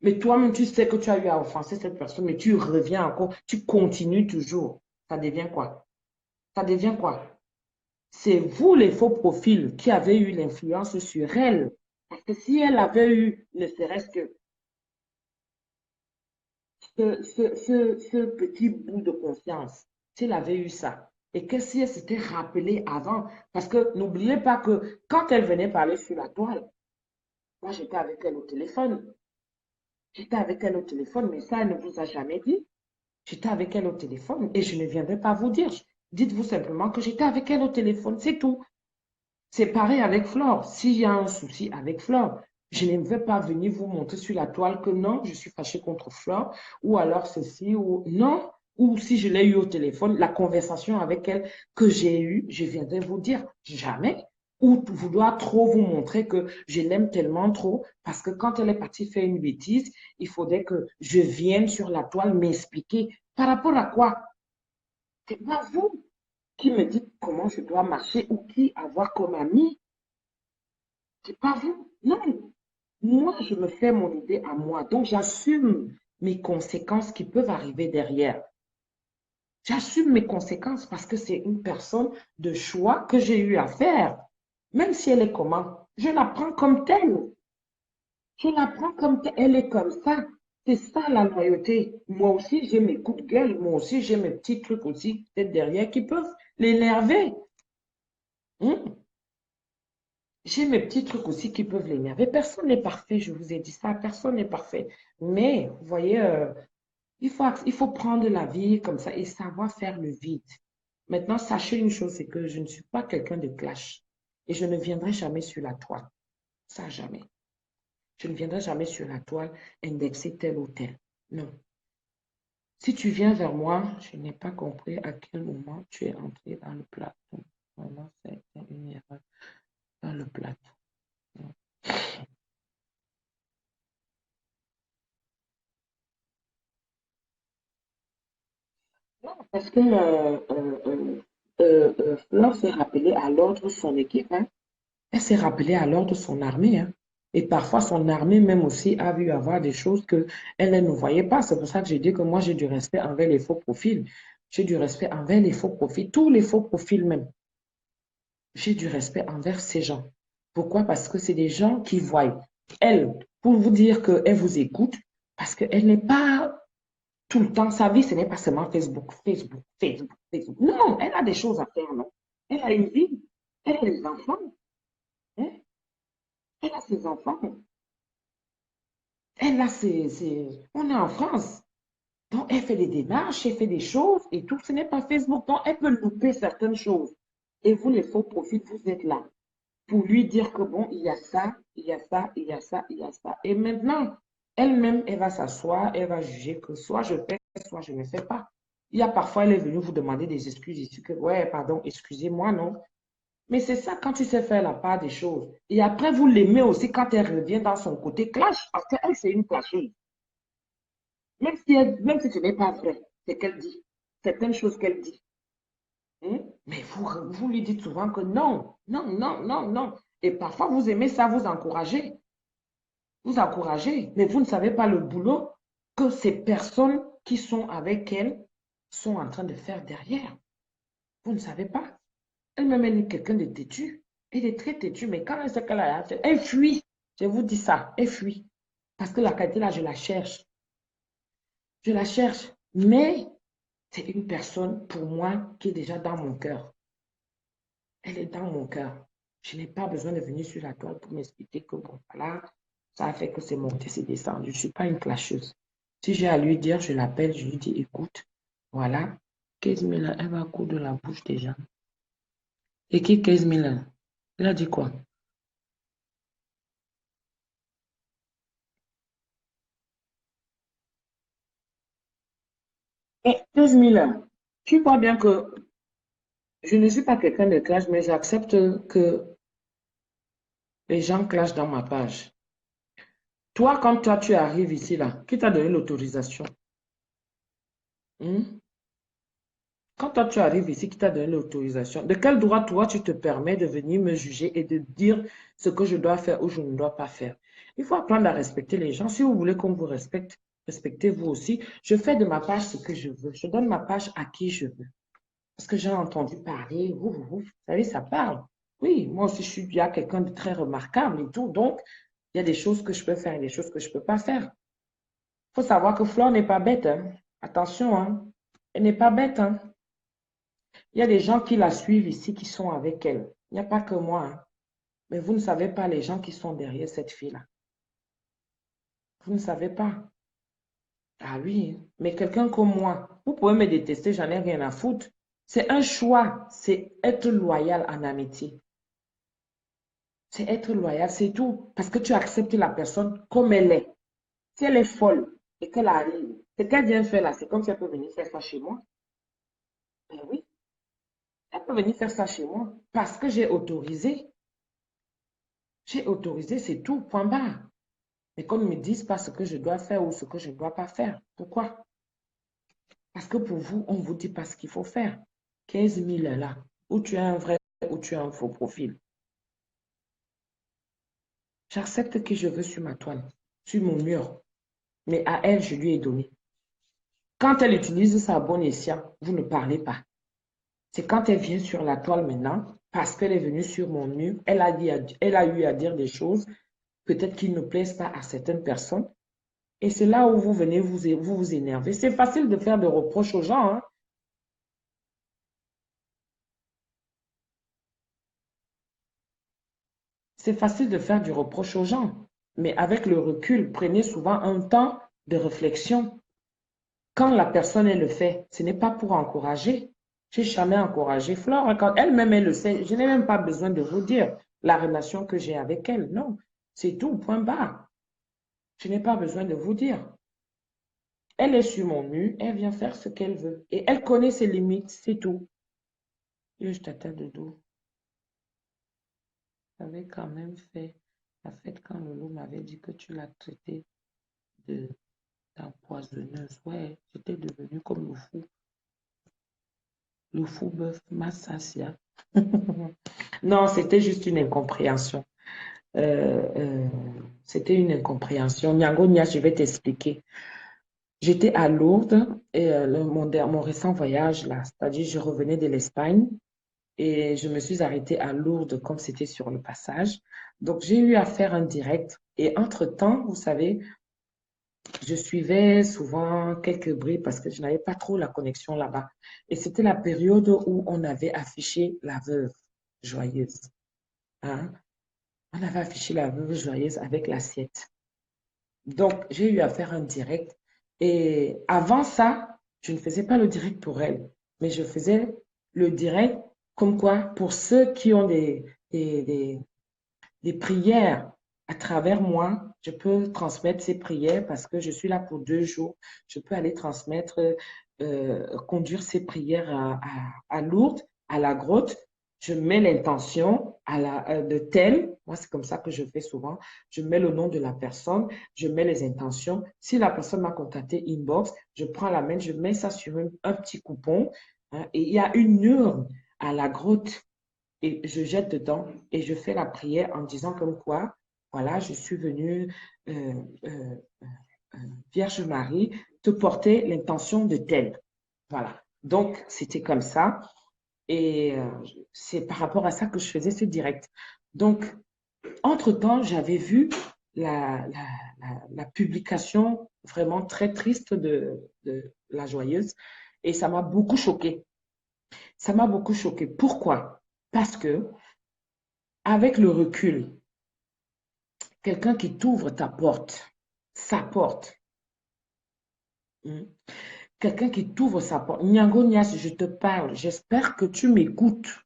Mais toi-même, tu sais que tu as eu à offenser cette personne, mais tu reviens encore, tu continues toujours. Ça devient quoi? Ça devient quoi? C'est vous, les faux profils, qui avez eu l'influence sur elle. Parce que si elle avait eu, ne serait-ce que ce petit bout de confiance, si elle avait eu ça, et que si elle s'était rappelée avant, parce que n'oubliez pas que quand elle venait parler sur la toile, moi j'étais avec elle au téléphone. J'étais avec elle au téléphone, mais ça, elle ne vous a jamais dit. J'étais avec elle au téléphone et je ne viendrai pas vous dire. Dites-vous simplement que j'étais avec elle au téléphone, c'est tout. C'est pareil avec Flore. S'il y a un souci avec Flore, je ne vais pas venir vous montrer sur la toile que non, je suis fâchée contre Flore, ou alors ceci, ou non, ou si je l'ai eu au téléphone, la conversation avec elle que j'ai eue, je viendrai vous dire jamais. ou vouloir trop vous montrer que je l'aime tellement trop, parce que quand elle est partie faire une bêtise, il faudrait que je vienne sur la toile m'expliquer. Par rapport à quoi? C'est pas vous qui me dites comment je dois marcher ou qui avoir comme ami. C'est pas vous. Non. Moi, je me fais mon idée à moi. Donc, j'assume mes conséquences qui peuvent arriver derrière. J'assume mes conséquences parce que c'est une personne de choix que j'ai eu à faire. Même si elle est comment, je la prends comme telle. Je la prends comme telle. Elle est comme ça. C'est ça la loyauté. Moi aussi, j'ai mes coups de gueule. Moi aussi, j'ai mes petits trucs aussi peut-être derrière qui peuvent l'énerver. Hmm. J'ai mes petits trucs aussi qui peuvent l'énerver. Personne n'est parfait, je vous ai dit ça. Personne n'est parfait. Mais, vous voyez, il faut prendre la vie comme ça et savoir faire le vide. Maintenant, sachez une chose, c'est que je ne suis pas quelqu'un de clash. Et je ne viendrai jamais sur la toile. Ça, jamais. Je ne viendrai jamais sur la toile indexer tel ou tel. Non. Si tu viens vers moi, je n'ai pas compris à quel moment tu es entré dans le plateau. Vraiment, c'est une erreur dans le plateau. Non, parce que Flore s'est rappelée à l'ordre de son équipe, hein. Elle s'est rappelée à l'ordre de son armée, hein. Et parfois, son armée même aussi a vu avoir des choses qu'elle elle ne voyait pas. C'est pour ça que j'ai dit que moi, j'ai du respect envers les faux profils. J'ai du respect envers les faux profils, tous les faux profils même. J'ai du respect envers ces gens. Pourquoi? Parce que c'est des gens qui voient. Elle, pour vous dire qu'elle vous écoute, parce qu'elle n'est pas tout le temps, sa vie, ce n'est pas seulement Facebook, Facebook, Facebook, Facebook. Non, elle a des choses à faire, non? Elle a une vie. Elle a des enfants. Hein? Elle a ses enfants. Elle a On est en France. Donc, elle fait des démarches, elle fait des choses et tout. Ce n'est pas Facebook. Donc, elle peut louper certaines choses. Et vous, les faux profils, vous êtes là pour lui dire que bon, il y a ça, il y a ça, il y a ça, il y a ça. Et maintenant, elle-même, elle va s'asseoir, elle va juger que soit je fais, soit je ne fais pas. Il y a parfois, elle est venue vous demander des excuses ici, que ouais, pardon, excusez-moi, non. Mais c'est ça quand tu sais faire la part des choses. Et après, vous l'aimez aussi quand elle revient dans son côté clash, parce qu'elle, c'est une clasheuse. Même si ce n'est pas vrai, c'est qu'elle dit. Certaines choses qu'elle dit. Mais vous lui dites souvent que non, non, non, non, non. Et parfois, vous aimez ça, vous encouragez, mais vous ne savez pas le boulot que ces personnes qui sont avec elle sont en train de faire derrière. Vous ne savez pas. Elle-même, elle est quelqu'un de têtu. Elle est très têtue, mais quand elle sait qu'elle a fait, elle fuit. Je vous dis ça, elle fuit. Parce que la qualité là, je la cherche. Je la cherche. Mais c'est une personne, pour moi, qui est déjà dans mon cœur. Elle est dans mon cœur. Je n'ai pas besoin de venir sur la toile pour m'expliquer que, bon, voilà, ça a fait que c'est monté, c'est descendu. Je ne suis pas une clasheuse. Si j'ai à lui dire, je l'appelle, je lui dis, écoute, voilà, 15 000, elle va coudre la bouche des gens. Et qui 15 000? Il a dit quoi? Et 15 000, tu vois bien que je ne suis pas quelqu'un de clash, mais j'accepte que les gens clashent dans ma page. Toi, quand toi, tu arrives ici, là, qui t'a donné l'autorisation? Quand toi, tu arrives ici, qui t'a donné l'autorisation, de quel droit, toi, tu te permets de venir me juger et de dire ce que je dois faire ou je ne dois pas faire? Il faut apprendre à respecter les gens. Si vous voulez qu'on vous respecte, respectez-vous aussi. Je fais de ma page ce que je veux. Je donne ma page à qui je veux. Parce que j'ai entendu parler, vous savez, ça parle. Oui, moi aussi, je suis bien quelqu'un de très remarquable et tout. Donc, il y a des choses que je peux faire et des choses que je ne peux pas faire. Il faut savoir que Flore n'est pas bête, hein. Attention, hein. Elle n'est pas bête, hein. Il y a des gens qui la suivent ici, qui sont avec elle. Il n'y a pas que moi, hein. Mais vous ne savez pas les gens qui sont derrière cette fille-là. Vous ne savez pas. Ah oui, mais quelqu'un comme moi, vous pouvez me détester, j'en ai rien à foutre. C'est un choix, c'est être loyal en amitié. C'est être loyal, c'est tout. Parce que tu acceptes la personne comme elle est. Si elle est folle et qu'elle arrive, ce qu'elle vient faire là, c'est comme si elle peut venir faire ça chez moi. Ben oui, elle peut venir faire ça chez moi parce que j'ai autorisé. J'ai autorisé, c'est tout, point barre. Mais qu'on ne me dise pas ce que je dois faire ou ce que je ne dois pas faire. Pourquoi? Parce que pour vous, on ne vous dit pas ce qu'il faut faire. 15 000 est là. Ou tu as un vrai ou tu as un faux profil. J'accepte que je veux sur ma toile, sur mon mur. Mais à elle, je lui ai donné. Quand elle utilise sa bon escient, vous ne parlez pas. C'est quand elle vient sur la toile maintenant, parce qu'elle est venue sur mon mur, elle a eu à dire des choses, peut-être qui ne plaisent pas à certaines personnes. Et c'est là où vous venez vous énerver. C'est facile de faire des reproches aux gens, hein. C'est facile de faire du reproche aux gens. Mais avec le recul, prenez souvent un temps de réflexion. Quand la personne elle le fait, ce n'est pas pour encourager. Je n'ai jamais encouragé Flore. Quand elle-même elle le sait, je n'ai même pas besoin de vous dire la relation que j'ai avec elle. Non, c'est tout, point barre. Je n'ai pas besoin de vous dire. Elle est sur mon mur, elle vient faire ce qu'elle veut. Et elle connaît ses limites, c'est tout. Je t'attends de dos. J'avais quand même fait la fête quand Lolo m'avait dit que tu l'as traité d'empoisonneuse. Ouais, j'étais devenue comme le fou bœuf, Massasia. Non, c'était juste une incompréhension. C'était une incompréhension. Nyango Nia, je vais t'expliquer. J'étais à Lourdes et mon récent voyage, là, c'est-à-dire je revenais de l'Espagne et je me suis arrêtée à Lourdes comme c'était sur le passage. Donc, j'ai eu à faire un direct et entre-temps, vous savez, je suivais souvent quelques bris parce que je n'avais pas trop la connexion là-bas. Et c'était la période où on avait affiché la veuve joyeuse. Hein? On avait affiché la veuve joyeuse avec l'assiette. Donc, j'ai eu à faire un direct. Et avant ça, je ne faisais pas le direct pour elle, mais je faisais le direct comme quoi pour ceux qui ont des prières à travers moi, je peux transmettre ces prières parce que je suis là pour 2 jours. Je peux aller transmettre, conduire ces prières à Lourdes, à la grotte. Je mets l'intention de tel, moi c'est comme ça que je fais souvent, je mets le nom de la personne, je mets les intentions. Si la personne m'a contacté inbox, je prends la main, je mets ça sur un petit coupon, hein, et il y a une urne à la grotte et je jette dedans et je fais la prière en disant comme quoi, voilà, je suis venue, euh, euh, Vierge Marie, te porter l'intention de tel. Voilà. Donc, c'était comme ça. Et c'est par rapport à ça que je faisais ce direct. Donc, entre-temps, j'avais vu la publication vraiment très triste de la joyeuse et ça m'a beaucoup choquée. Ça m'a beaucoup choquée. Pourquoi? Parce que avec le recul, quelqu'un qui t'ouvre ta porte, sa porte, hein, quelqu'un qui t'ouvre sa porte, Nyango Nias, je te parle, j'espère que tu m'écoutes.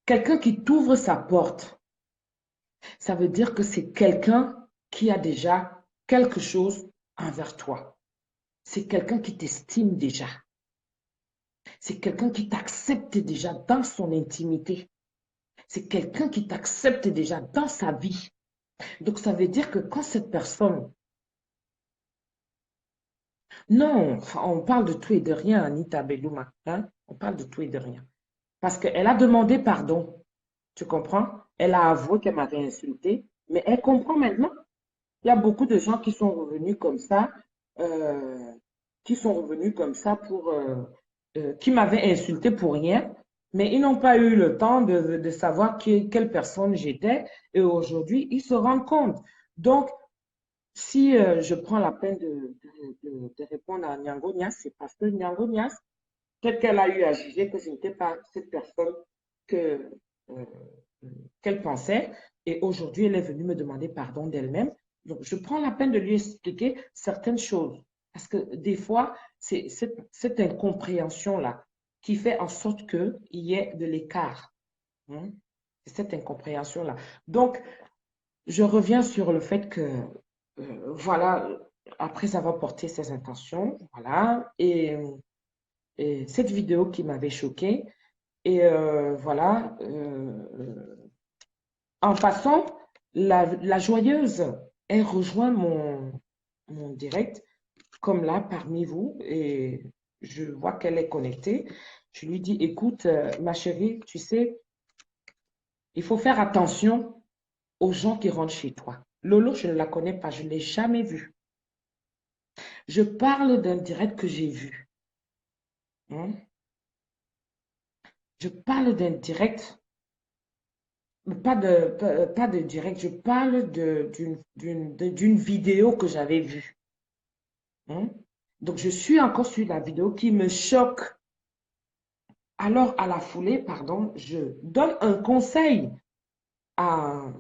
Quelqu'un qui t'ouvre sa porte, ça veut dire que c'est quelqu'un qui a déjà quelque chose envers toi. C'est quelqu'un qui t'estime déjà. C'est quelqu'un qui t'accepte déjà dans son intimité. C'est quelqu'un qui t'accepte déjà dans sa vie. Donc, ça veut dire que quand cette personne... Non, on parle de tout et de rien, Anita Bellouma. Hein? On parle de tout et de rien. Parce qu'elle a demandé pardon. Tu comprends? Elle a avoué qu'elle m'avait insulté, mais elle comprend maintenant. Il y a beaucoup de gens euh, qui sont revenus comme ça qui m'avaient insulté pour rien, mais ils n'ont pas eu le temps de savoir quelle personne j'étais. Et aujourd'hui, ils se rendent compte. Donc, si je prends la peine de répondre à Nyango Nias, c'est parce que Nyango Nias, peut-être qu'elle a eu à juger que je n'étais pas cette personne que, euh, qu'elle pensait. Et aujourd'hui, elle est venue me demander pardon d'elle-même. Donc, je prends la peine de lui expliquer certaines choses. Parce que des fois, c'est cette incompréhension-là qui fait en sorte qu'il y ait de l'écart. Hein. C'est cette incompréhension-là. Donc, je reviens sur le fait que, voilà, après avoir porté ses intentions, voilà, et cette vidéo qui m'avait choquée, et voilà, En passant, la joyeuse, elle rejoint mon direct, comme là, parmi vous, et je vois qu'elle est connectée. Je lui dis, écoute, ma chérie, tu sais, il faut faire attention aux gens qui rentrent chez toi. Lolo, je ne la connais pas, je ne l'ai jamais vue. Je parle d'un direct que j'ai vu. Hein. Je parle d'un direct, pas de direct, je parle d'une vidéo que j'avais vue. Hein. Donc, je suis encore sur la vidéo qui me choque. Alors, à la foulée, pardon, je donne un conseil à,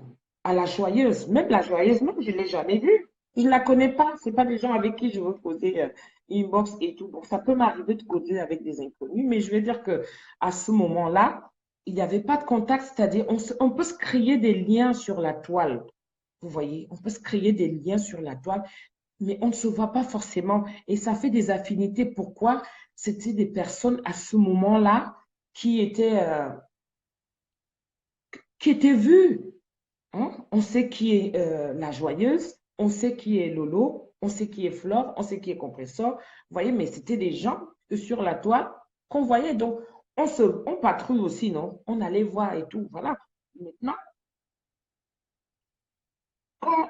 à la joyeuse. Même la joyeuse, même, je ne l'ai jamais vue. Je ne la connais pas. Ce pas des gens avec qui je veux poser inbox et tout. Bon, ça peut m'arriver de causer avec des inconnus, mais je vais dire que à ce moment-là, il n'y avait pas de contact, c'est-à-dire on peut se créer des liens sur la toile. Vous voyez, on peut se créer des liens sur la toile, mais on ne se voit pas forcément. Et ça fait des affinités. Pourquoi? C'était des personnes à ce moment-là qui étaient vues. Hein? On sait qui est la joyeuse, on sait qui est Lolo, on sait qui est Flore, on sait qui est Compressor. Vous voyez, mais c'était des gens que sur la toile qu'on voyait. Donc, on patrouille aussi, non? On allait voir et tout. Voilà. Maintenant, quand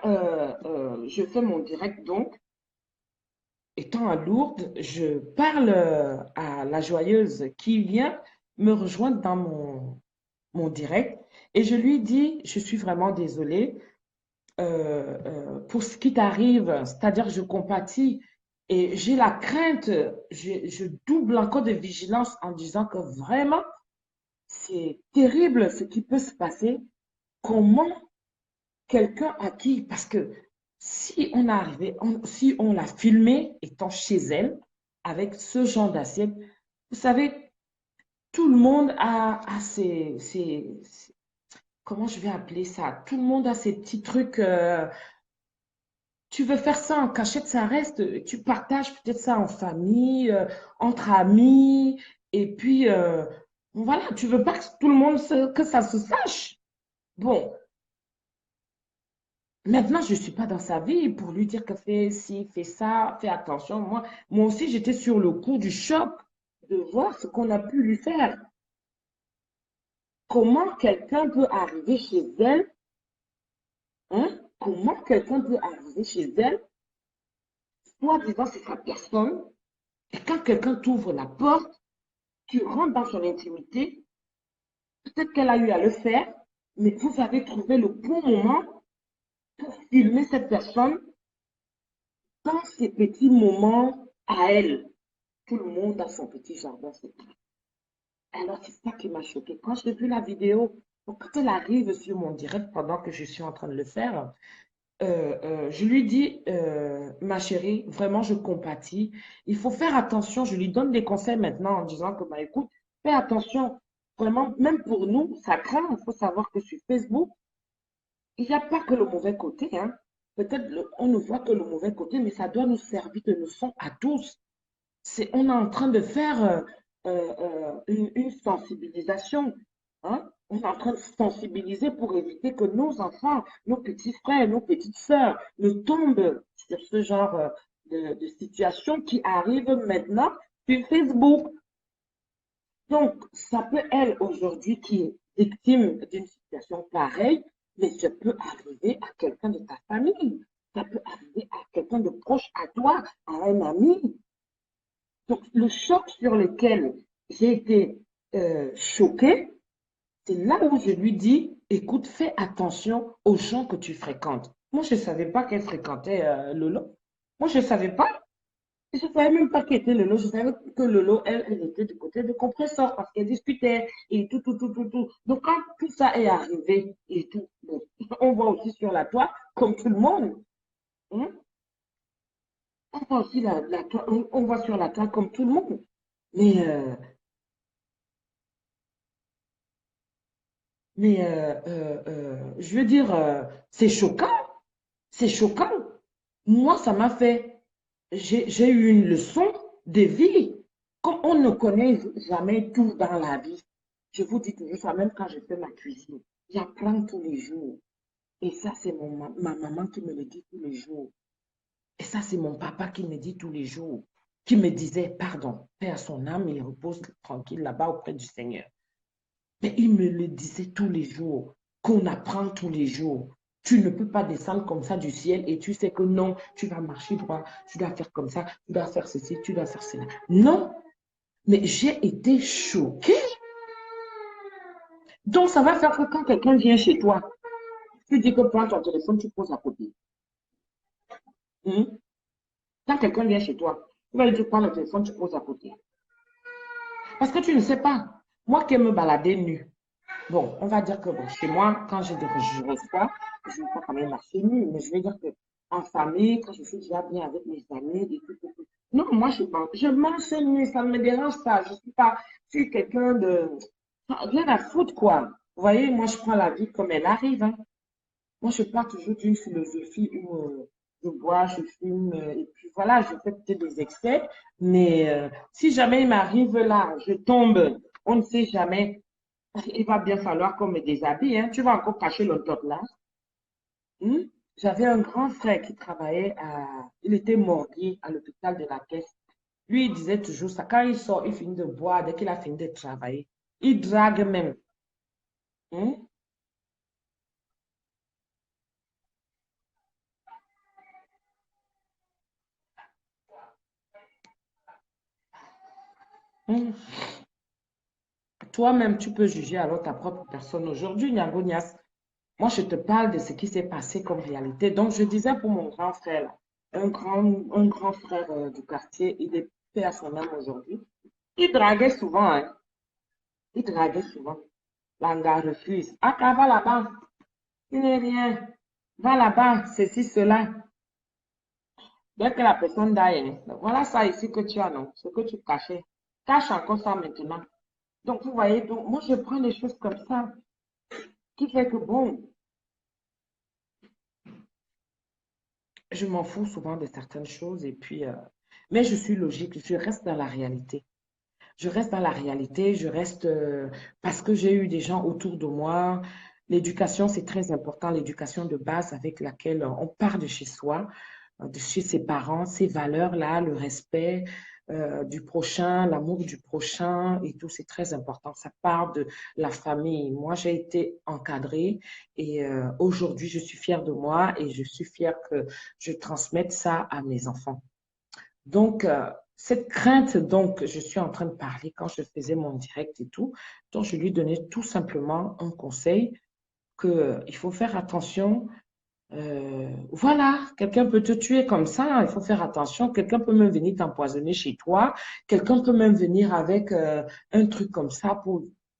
je fais mon direct, donc, étant à Lourdes, je parle à la joyeuse qui vient me rejoindre dans mon direct et je lui dis, je suis vraiment désolée pour ce qui t'arrive, c'est-à-dire je compatis et j'ai la crainte, je double encore de vigilance en disant que vraiment, c'est terrible ce qui peut se passer. Comment quelqu'un à qui, parce que si on est arrivé, si on l'a filmé étant chez elle avec ce genre d'assiette, vous savez, tout le monde a comment je vais appeler ça? Tout le monde a ses petits trucs. Tu veux faire ça en cachette, ça reste. Tu partages peut-être ça en famille, entre amis, et puis voilà, tu veux pas que tout le monde que ça se sache. Bon, maintenant, je ne suis pas dans sa vie pour lui dire que fais ci, fais ça, fais attention. Moi aussi, j'étais sur le coup du choc de voir ce qu'on a pu lui faire. Comment quelqu'un peut arriver chez elle, hein? Comment quelqu'un peut arriver chez elle, soi-disant c'est sa personne, et quand quelqu'un t'ouvre la porte, tu rentres dans son intimité, peut-être qu'elle a eu à le faire, mais vous avez trouvé le bon moment pour filmer cette personne dans ses petits moments à elle. Tout le monde a son petit jardin secret. Alors, c'est ça qui m'a choqué. Quand j'ai vu la vidéo, donc quand elle arrive sur mon direct pendant que je suis en train de le faire, je lui dis, ma chérie, vraiment, je compatis. Il faut faire attention. Je lui donne des conseils maintenant en disant que, bah, écoute, fais attention. Vraiment, même pour nous, ça craint. Il faut savoir que sur Facebook, il n'y a pas que le mauvais côté, hein. Peut-être on ne voit que le mauvais côté, mais ça doit nous servir de leçon à tous. On est en train de faire une sensibilisation. Hein? On est en train de sensibiliser pour éviter que nos enfants, nos petits frères, nos petites sœurs ne tombent sur ce genre de situation qui arrive maintenant sur Facebook. Donc, ça peut, elle, aujourd'hui, qui est victime d'une situation pareille, mais ça peut arriver à quelqu'un de ta famille. Ça peut arriver à quelqu'un de proche à toi, à un ami. Donc, le choc sur lequel j'ai été choquée, c'est là où je lui dis, écoute, fais attention aux gens que tu fréquentes. Moi, je ne savais pas qu'elle fréquentait Lolo. Moi, je ne savais pas. Je ne savais même pas qui était Lolo. Je savais que Lolo, elle était du côté de Compressor parce qu'elle discutait et tout, tout, tout, tout, tout. Donc, quand tout ça est arrivé et tout, bon, on voit aussi sur la toile, comme tout le monde, hein, on voit aussi on voit sur la toile comme tout le monde. Mais je veux dire, c'est choquant. C'est choquant. Moi, ça m'a fait. J'ai eu une leçon de vie. Comme on ne connaît jamais tout dans la vie. Je vous dis toujours ça, même quand je fais ma cuisine. J'apprends tous les jours. Et ça, c'est ma maman qui me le dit tous les jours. Et ça, c'est mon papa qui me dit tous les jours, qui me disait, pardon, paix à son âme, il repose tranquille là-bas auprès du Seigneur. Mais il me le disait tous les jours, qu'on apprend tous les jours. Tu ne peux pas descendre comme ça du ciel et tu sais que non, tu vas marcher droit, tu dois faire comme ça, tu dois faire ceci, tu dois faire cela. Non, mais j'ai été choquée. Donc, ça va faire que quand quelqu'un vient chez toi, tu dis que prends ton téléphone, tu poses à côté. Quand quelqu'un vient chez toi, tu vas lui dire prends le téléphone, tu poses à côté. Parce que tu ne sais pas. Moi qui aime me balader nu. Bon, on va dire que bon, chez moi, quand je reçois, je ne vais pas quand même marcher nu, mais je vais dire que en famille, quand je suis déjà bien avec mes amis, et tout. Non, moi, je marche nu, ça ne me dérange pas. Je ne suis pas, je suis quelqu'un de... Rien à foutre, quoi. Vous voyez, moi, je prends la vie comme elle arrive. Hein. Moi, je pars toujours d'une philosophie où je bois, je fume, et puis voilà, je fais peut-être des excès. Mais si jamais il m'arrive là, je tombe, on ne sait jamais. Il va bien falloir qu'on me déshabille. Hein. Tu vas encore cacher le top là. J'avais un grand frère qui travaillait il était morgue à l'hôpital de la Caisse. Lui, il disait toujours ça. Quand il sort, il finit de boire dès qu'il a fini de travailler. Il drague même. Hum? Hum. Toi-même, tu peux juger alors ta propre personne. Aujourd'hui, Nyangonias, moi, je te parle de ce qui s'est passé comme réalité. Donc, je disais pour mon grand frère, là, un grand frère du quartier, il est fait à son âme aujourd'hui. Il draguait souvent, hein. Il draguait souvent. L'anga refuse. Ah, va là-bas. Il n'est rien. Va là-bas, ceci, cela. Dès que la personne d'aille, hein, voilà ça ici que tu as, non? Ce que tu cachais. Cache encore ça maintenant. Donc, vous voyez, donc, moi, je prends des choses comme ça qui fait que, bon, je m'en fous souvent de certaines choses et puis, mais je suis logique, je reste dans la réalité. Je reste dans la réalité, je reste parce que j'ai eu des gens autour de moi. L'éducation, c'est très important, l'éducation de base avec laquelle on part de chez soi, de chez ses parents, ces valeurs-là, le respect du prochain, l'amour du prochain et tout, c'est très important. Ça part de la famille. Moi, j'ai été encadrée et aujourd'hui, je suis fière de moi et je suis fière que je transmette ça à mes enfants. Donc, cette crainte dont je suis en train de parler quand je faisais mon direct et tout, donc je lui donnais tout simplement un conseil qu'il faut faire attention. Voilà, quelqu'un peut te tuer comme ça, il faut faire attention. Quelqu'un peut même venir t'empoisonner chez toi. Quelqu'un peut même venir avec un truc comme ça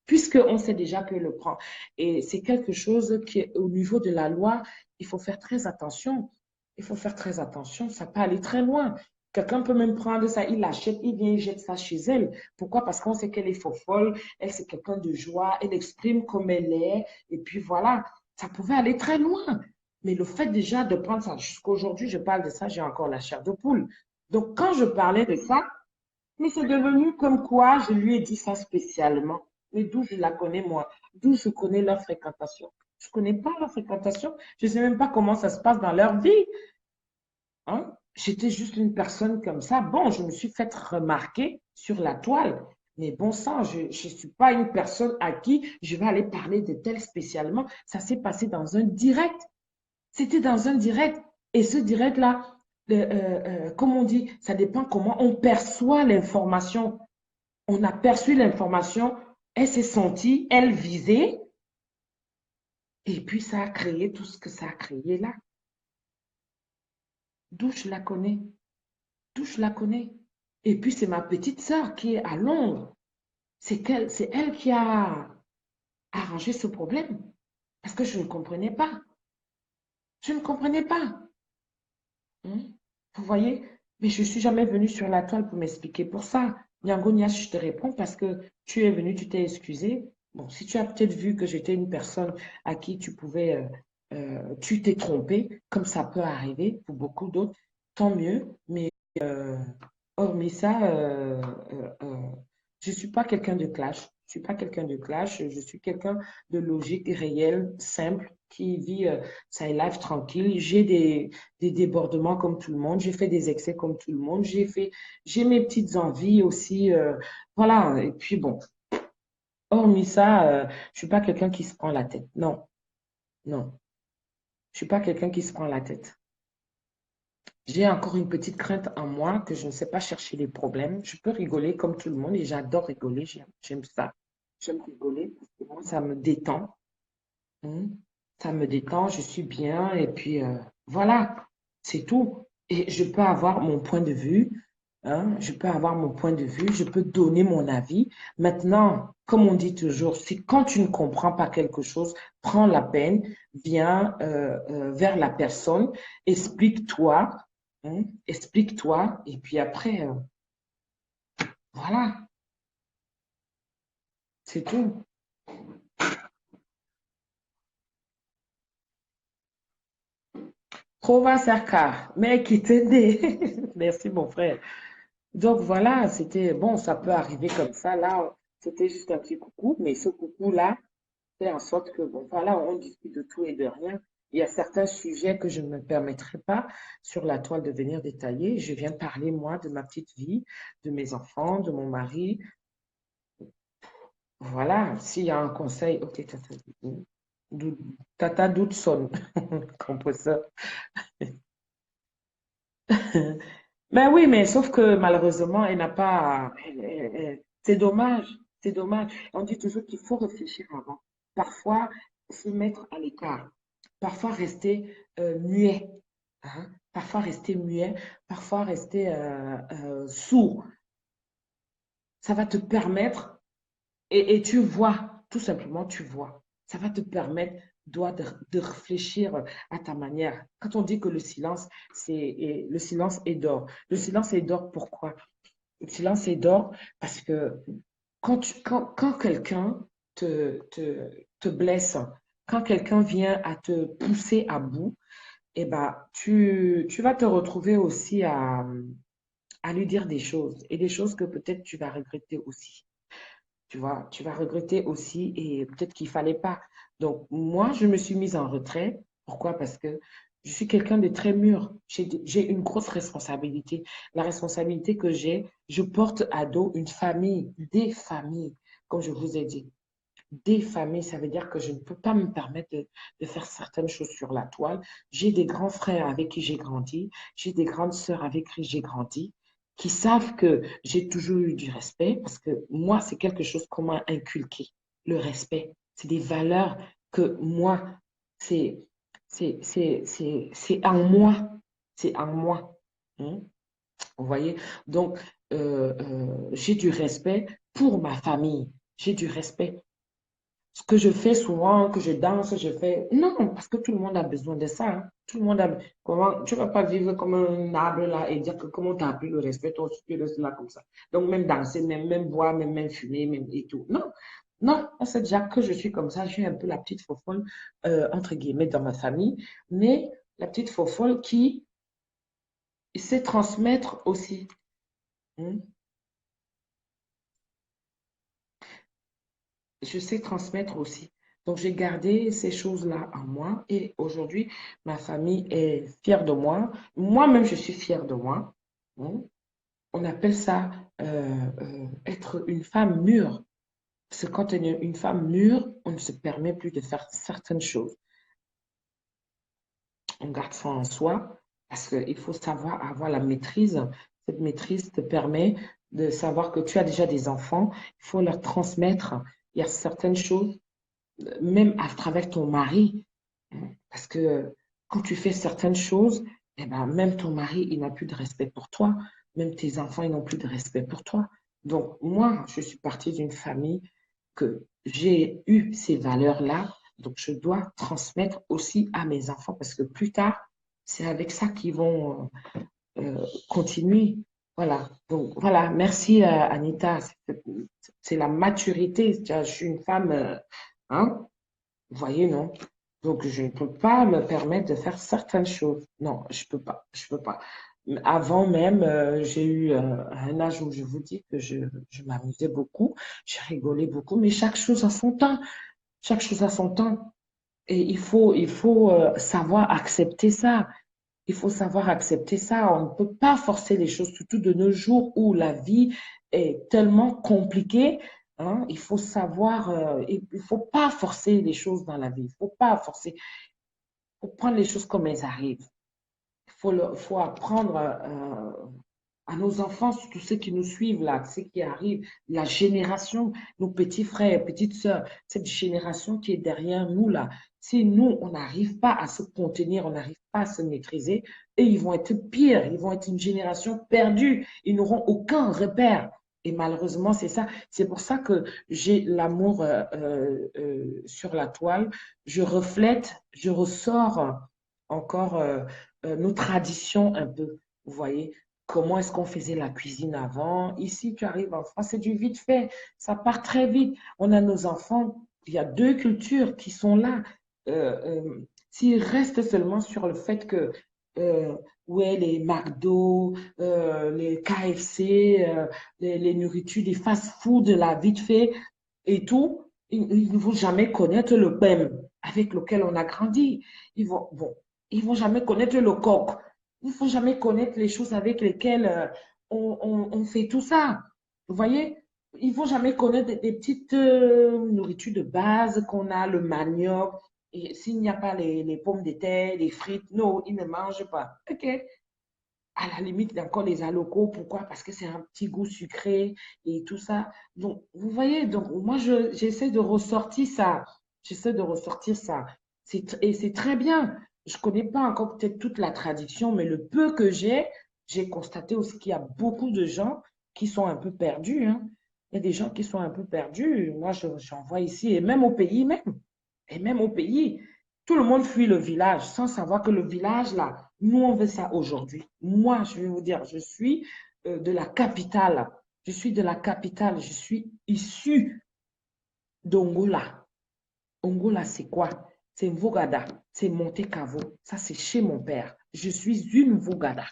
puisqu'on sait déjà que le prend. Et c'est quelque chose qui est au niveau de la loi, il faut faire très attention. Il faut faire très attention, ça peut aller très loin. Quelqu'un peut même prendre ça, il l'achète, il vient, il jette ça chez elle. Pourquoi? Parce qu'on sait qu'elle est folle, elle c'est quelqu'un de joie, elle exprime comme elle est, et puis voilà, ça pouvait aller très loin. Mais le fait déjà de prendre ça, jusqu'aujourd'hui, je parle de ça, j'ai encore la chair de poule. Donc, quand je parlais de ça, mais c'est devenu comme quoi je lui ai dit ça spécialement. Mais d'où je la connais, moi? D'où je connais leur fréquentation? Je ne connais pas leur fréquentation. Je ne sais même pas comment ça se passe dans leur vie. Hein? J'étais juste une personne comme ça. Bon, je me suis fait remarquer sur la toile. Mais bon sang, je ne suis pas une personne à qui je vais aller parler de tel spécialement. Ça s'est passé dans un direct. C'était dans un direct. Et ce direct-là, comme on dit, ça dépend comment on perçoit l'information. On a perçu l'information, elle s'est sentie, elle visait, et puis ça a créé tout ce que ça a créé là. D'où je la connais, d'où je la connais. Et puis c'est ma petite sœur qui est à Londres. C'est elle qui a arrangé ce problème. Parce que je ne comprenais pas. Je ne comprenais pas. Vous voyez? Mais je ne suis jamais venue sur la toile pour m'expliquer pour ça. Nyango Nias, je te réponds parce que tu es venu, tu t'es excusé. Bon, si tu as peut-être vu que j'étais une personne à qui tu t'es trompé, comme ça peut arriver pour beaucoup d'autres, tant mieux. Mais hormis ça, je ne suis pas quelqu'un de clash. Je suis pas quelqu'un de clash, je suis quelqu'un de logique, réel, simple, qui vit sa life tranquille. J'ai des débordements comme tout le monde, j'ai fait des excès comme tout le monde, j'ai mes petites envies aussi, voilà. Et puis bon, hormis ça, je suis pas quelqu'un qui se prend la tête. Non, non, je suis pas quelqu'un qui se prend la tête. J'ai encore une petite crainte en moi que je ne sais pas chercher les problèmes. Je peux rigoler comme tout le monde et j'adore rigoler. J'aime ça. J'aime rigoler parce que moi, ça me détend. Hein. Ça me détend, je suis bien et puis voilà, c'est tout. Et je peux avoir mon point de vue. Hein, je peux avoir mon point de vue, je peux donner mon avis. Maintenant, comme on dit toujours, si quand tu ne comprends pas quelque chose, prends la peine, viens vers la personne, explique-toi, hein, explique-toi, et puis après, voilà, c'est tout. Trova Sarkar, mais qui t'aide. Merci mon frère. Donc voilà, c'était bon, ça peut arriver comme ça. Là, c'était juste un petit coucou, mais ce coucou-là, fait en sorte que, bon, voilà, on discute de tout et de rien. Il y a certains sujets que je ne me permettrai pas sur la toile de venir détailler. Je viens parler, moi, de ma petite vie, de mes enfants, de mon mari. Voilà, s'il y a un conseil, ok, tata Doudson, compresseur. Mais oui, mais sauf que malheureusement, elle n'a pas. C'est dommage, c'est dommage. On dit toujours qu'il faut réfléchir avant. Parfois, se mettre à l'écart. Parfois, rester muet. Hein. Parfois, rester muet. Parfois, rester sourd. Ça va te permettre, et tu vois, tout simplement, tu vois. Ça va te permettre de réfléchir à ta manière. Quand on dit que le silence est d'or. Le silence est d'or, pourquoi? Le silence est d'or parce que quand quelqu'un te blesse, quand quelqu'un vient à te pousser à bout, eh ben, tu vas te retrouver aussi à lui dire des choses et des choses que peut-être tu vas regretter aussi. Tu vois, tu vas regretter aussi et peut-être qu'il fallait pas. Donc, moi, je me suis mise en retrait. Pourquoi? Parce que je suis quelqu'un de très mûr. J'ai une grosse responsabilité. La responsabilité que j'ai, je porte à dos une famille, des familles, comme je vous ai dit. Des familles, ça veut dire que je ne peux pas me permettre de faire certaines choses sur la toile. J'ai des grands frères avec qui j'ai grandi, j'ai des grandes sœurs avec qui j'ai grandi, qui savent que j'ai toujours eu du respect, parce que moi, c'est quelque chose qu'on m'a inculqué. Le respect, c'est des valeurs que moi, c'est c'est en moi. C'est en moi. Hein. Vous voyez? Donc, j'ai du respect pour ma famille. J'ai du respect ce que je fais souvent, que je danse, je fais. Non, parce que tout le monde a besoin de ça. Hein. Tout le monde a. Comment. Tu ne vas pas vivre comme un arbre là et dire que comment tu as appris le respect, toi aussi tu restes là comme ça. Donc, même danser, même boire, même fumer, même et tout. Non, non, on sait déjà que je suis comme ça. Je suis un peu la petite faux-folle, entre guillemets, dans ma famille. Mais la petite faux-folle qui sait transmettre aussi. Hein. Je sais transmettre aussi. Donc, j'ai gardé ces choses-là en moi et aujourd'hui, ma famille est fière de moi. Moi-même, je suis fière de moi. Hein. On appelle ça être une femme mûre. Parce que quand on est une femme mûre, on ne se permet plus de faire certaines choses. On garde ça en soi parce qu'il faut savoir avoir la maîtrise. Cette maîtrise te permet de savoir que tu as déjà des enfants. Il faut leur transmettre. Il y a certaines choses même à travers ton mari. Parce que quand tu fais certaines choses, eh ben, même ton mari, il n'a plus de respect pour toi. Même tes enfants, ils n'ont plus de respect pour toi. Donc, moi, je suis partie d'une famille que j'ai eu ces valeurs-là. Donc, je dois transmettre aussi à mes enfants parce que plus tard, c'est avec ça qu'ils vont continuer. Voilà. Donc, voilà. Merci, Anita. C'est la maturité. Je suis une femme, hein, vous voyez, non? Donc, je ne peux pas me permettre de faire certaines choses. Non, je peux pas. Je peux pas. Avant même, j'ai eu un âge où je vous dis que je m'amusais beaucoup, je rigolais beaucoup, mais chaque chose a son temps. Chaque chose a son temps. Et il faut savoir accepter ça. Il faut savoir accepter ça. On ne peut pas forcer les choses, surtout de nos jours où la vie est tellement compliquée. Hein. Il faut savoir, il faut pas forcer les choses dans la vie. Il faut pas forcer. Il faut prendre les choses comme elles arrivent. Il faut apprendre à nos enfants, surtout ceux qui nous suivent là, ceux qui arrivent, la génération, nos petits frères, petites sœurs, cette génération qui est derrière nous là. Si nous, on n'arrive pas à se contenir, on n'arrive pas à se maîtriser, et ils vont être pires, ils vont être une génération perdue, ils n'auront aucun repère. Et malheureusement, c'est ça. C'est pour ça que j'ai l'amour sur la toile. Je reflète, je ressors encore nos traditions un peu. Vous voyez, comment est-ce qu'on faisait la cuisine avant? Ici, tu arrives en France, c'est du vite fait. Ça part très vite. On a nos enfants. Il y a deux cultures qui sont là. S'ils restent seulement sur le fait que ouais, les McDo, les KFC, les nourritures, les fast-food, la vite fait et tout, ils ne vont jamais connaître le pain avec lequel on a grandi. Bon, ils vont jamais connaître le coq. Il ne faut jamais connaître les choses avec lesquelles on fait tout ça. Vous voyez? Ils ne vont jamais connaître des petites nourritures de base qu'on a, le manioc. Et s'il n'y a pas les pommes de terre, les frites, non, ils ne mangent pas. OK. À la limite, il y a encore les alocos. Pourquoi? Parce que c'est un petit goût sucré et tout ça. Donc, vous voyez, donc moi, j'essaie de ressortir ça. J'essaie de ressortir ça. Et c'est très bien. Je ne connais pas encore peut-être toute la tradition, mais le peu que j'ai constaté aussi qu'il y a beaucoup de gens qui sont un peu perdus. Hein. Il y a des gens qui sont un peu perdus. Moi, j'en vois ici, et même au pays même. Et même au pays, tout le monde fuit le village sans savoir que le village, là, nous, on veut ça aujourd'hui. Moi, je vais vous dire, je suis de la capitale. Je suis de la capitale. Je suis issue d'Ongola. Ongola, c'est quoi? C'est Vogada. C'est Monte Cavo. Ça, c'est chez mon père. Je suis une Vogada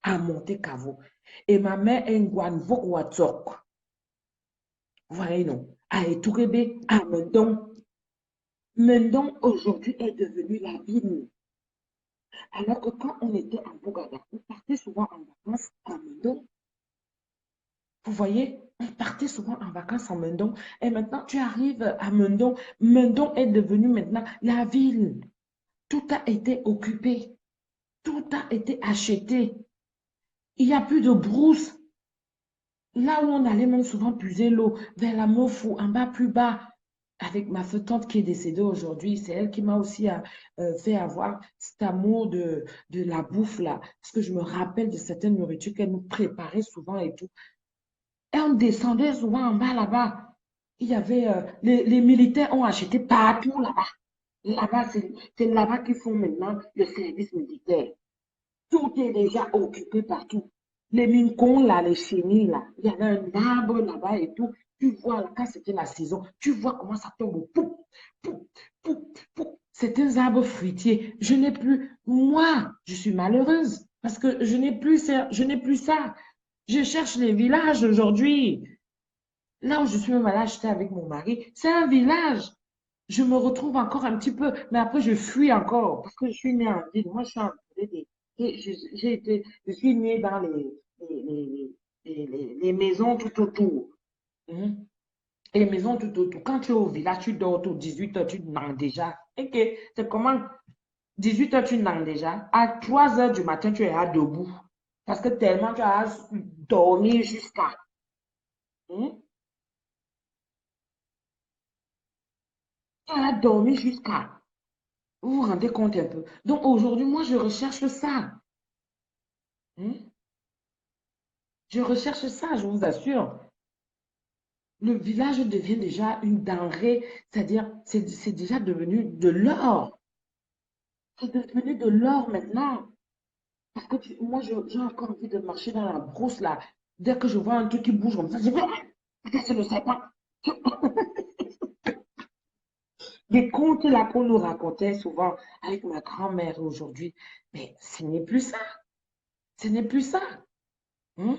à Monte Cavo. Et ma mère est Ngwan Vogwatsok. Vous voyez, non? À Etourebe, à Mendon. Mendon, aujourd'hui, est devenu la ville. Alors que quand on était à Bougada, on partait souvent en vacances à Mendon. Vous voyez, on partait souvent en vacances à Mendon. Et maintenant, tu arrives à Mendon. Mendon est devenu maintenant la ville. Tout a été occupé. Tout a été acheté. Il n'y a plus de brousse. Là où on allait même souvent puiser l'eau, vers la Mofou, en bas plus bas, avec ma tante qui est décédée aujourd'hui, c'est elle qui m'a aussi fait avoir cet amour de la bouffe là, parce que je me rappelle de certaines nourritures qu'elle nous préparait souvent et tout. Et on descendait souvent en bas là-bas. Il y avait, les militaires ont acheté partout là-bas. Là-bas, c'est là-bas qu'ils font maintenant le service militaire. Tout est déjà occupé partout. Les mincons, là, les chenilles, là, il y avait un arbre là-bas et tout. Tu vois, là, quand c'était la saison, tu vois comment ça tombe. Pouf, pouf, pouf, pouf. C'est un arbre fruitier. Je n'ai plus, moi, je suis malheureuse parce que je n'ai plus ça. Je n'ai plus ça. Je cherche les villages aujourd'hui. Là où je suis même allée acheter avec mon mari, c'est un village. Je me retrouve encore un petit peu, mais après je fuis encore parce que je suis née en ville. Moi, je suis en ville. Je suis née dans les, les maisons tout autour. Mhm. Et les maisons tout autour. Quand tu es au village, tu dors autour 18 h, tu dors déjà. Ok, c'est comment 18 h, tu dors déjà. À 3 h du matin, tu es là debout. Parce que tellement tu as dormi jusqu'à. Mhm. Tu as dormi jusqu'à. Vous vous rendez compte un peu. Donc aujourd'hui, moi, je recherche ça. Mhm. Je recherche ça, je vous assure. Le village devient déjà une denrée, c'est-à-dire, c'est déjà devenu de l'or. C'est devenu de l'or maintenant. Parce que moi, j'ai encore envie de marcher dans la brousse là. Dès que je vois un truc qui bouge comme ça, je vais, c'est le serpent. Des contes là qu'on nous racontait souvent avec ma grand-mère aujourd'hui. Mais ce n'est plus ça. Ce n'est plus ça. Hein?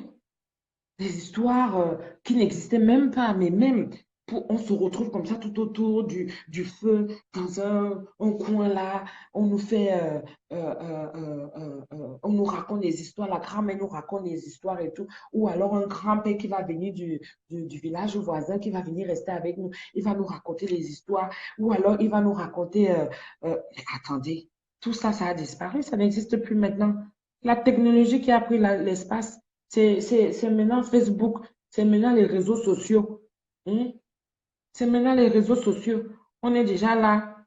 Des histoires qui n'existaient même pas, mais même, on se retrouve comme ça tout autour du feu, dans un coin là, on nous fait, on nous raconte des histoires, la grand-mère nous raconte des histoires et tout, ou alors un grand-père qui va venir du village voisin, qui va venir rester avec nous, il va nous raconter les histoires, ou alors il va nous raconter, attendez, tout ça, ça a disparu, ça n'existe plus maintenant. La technologie qui a pris l'espace, c'est maintenant Facebook, c'est maintenant les réseaux sociaux. Hein? C'est maintenant les réseaux sociaux. On est déjà là.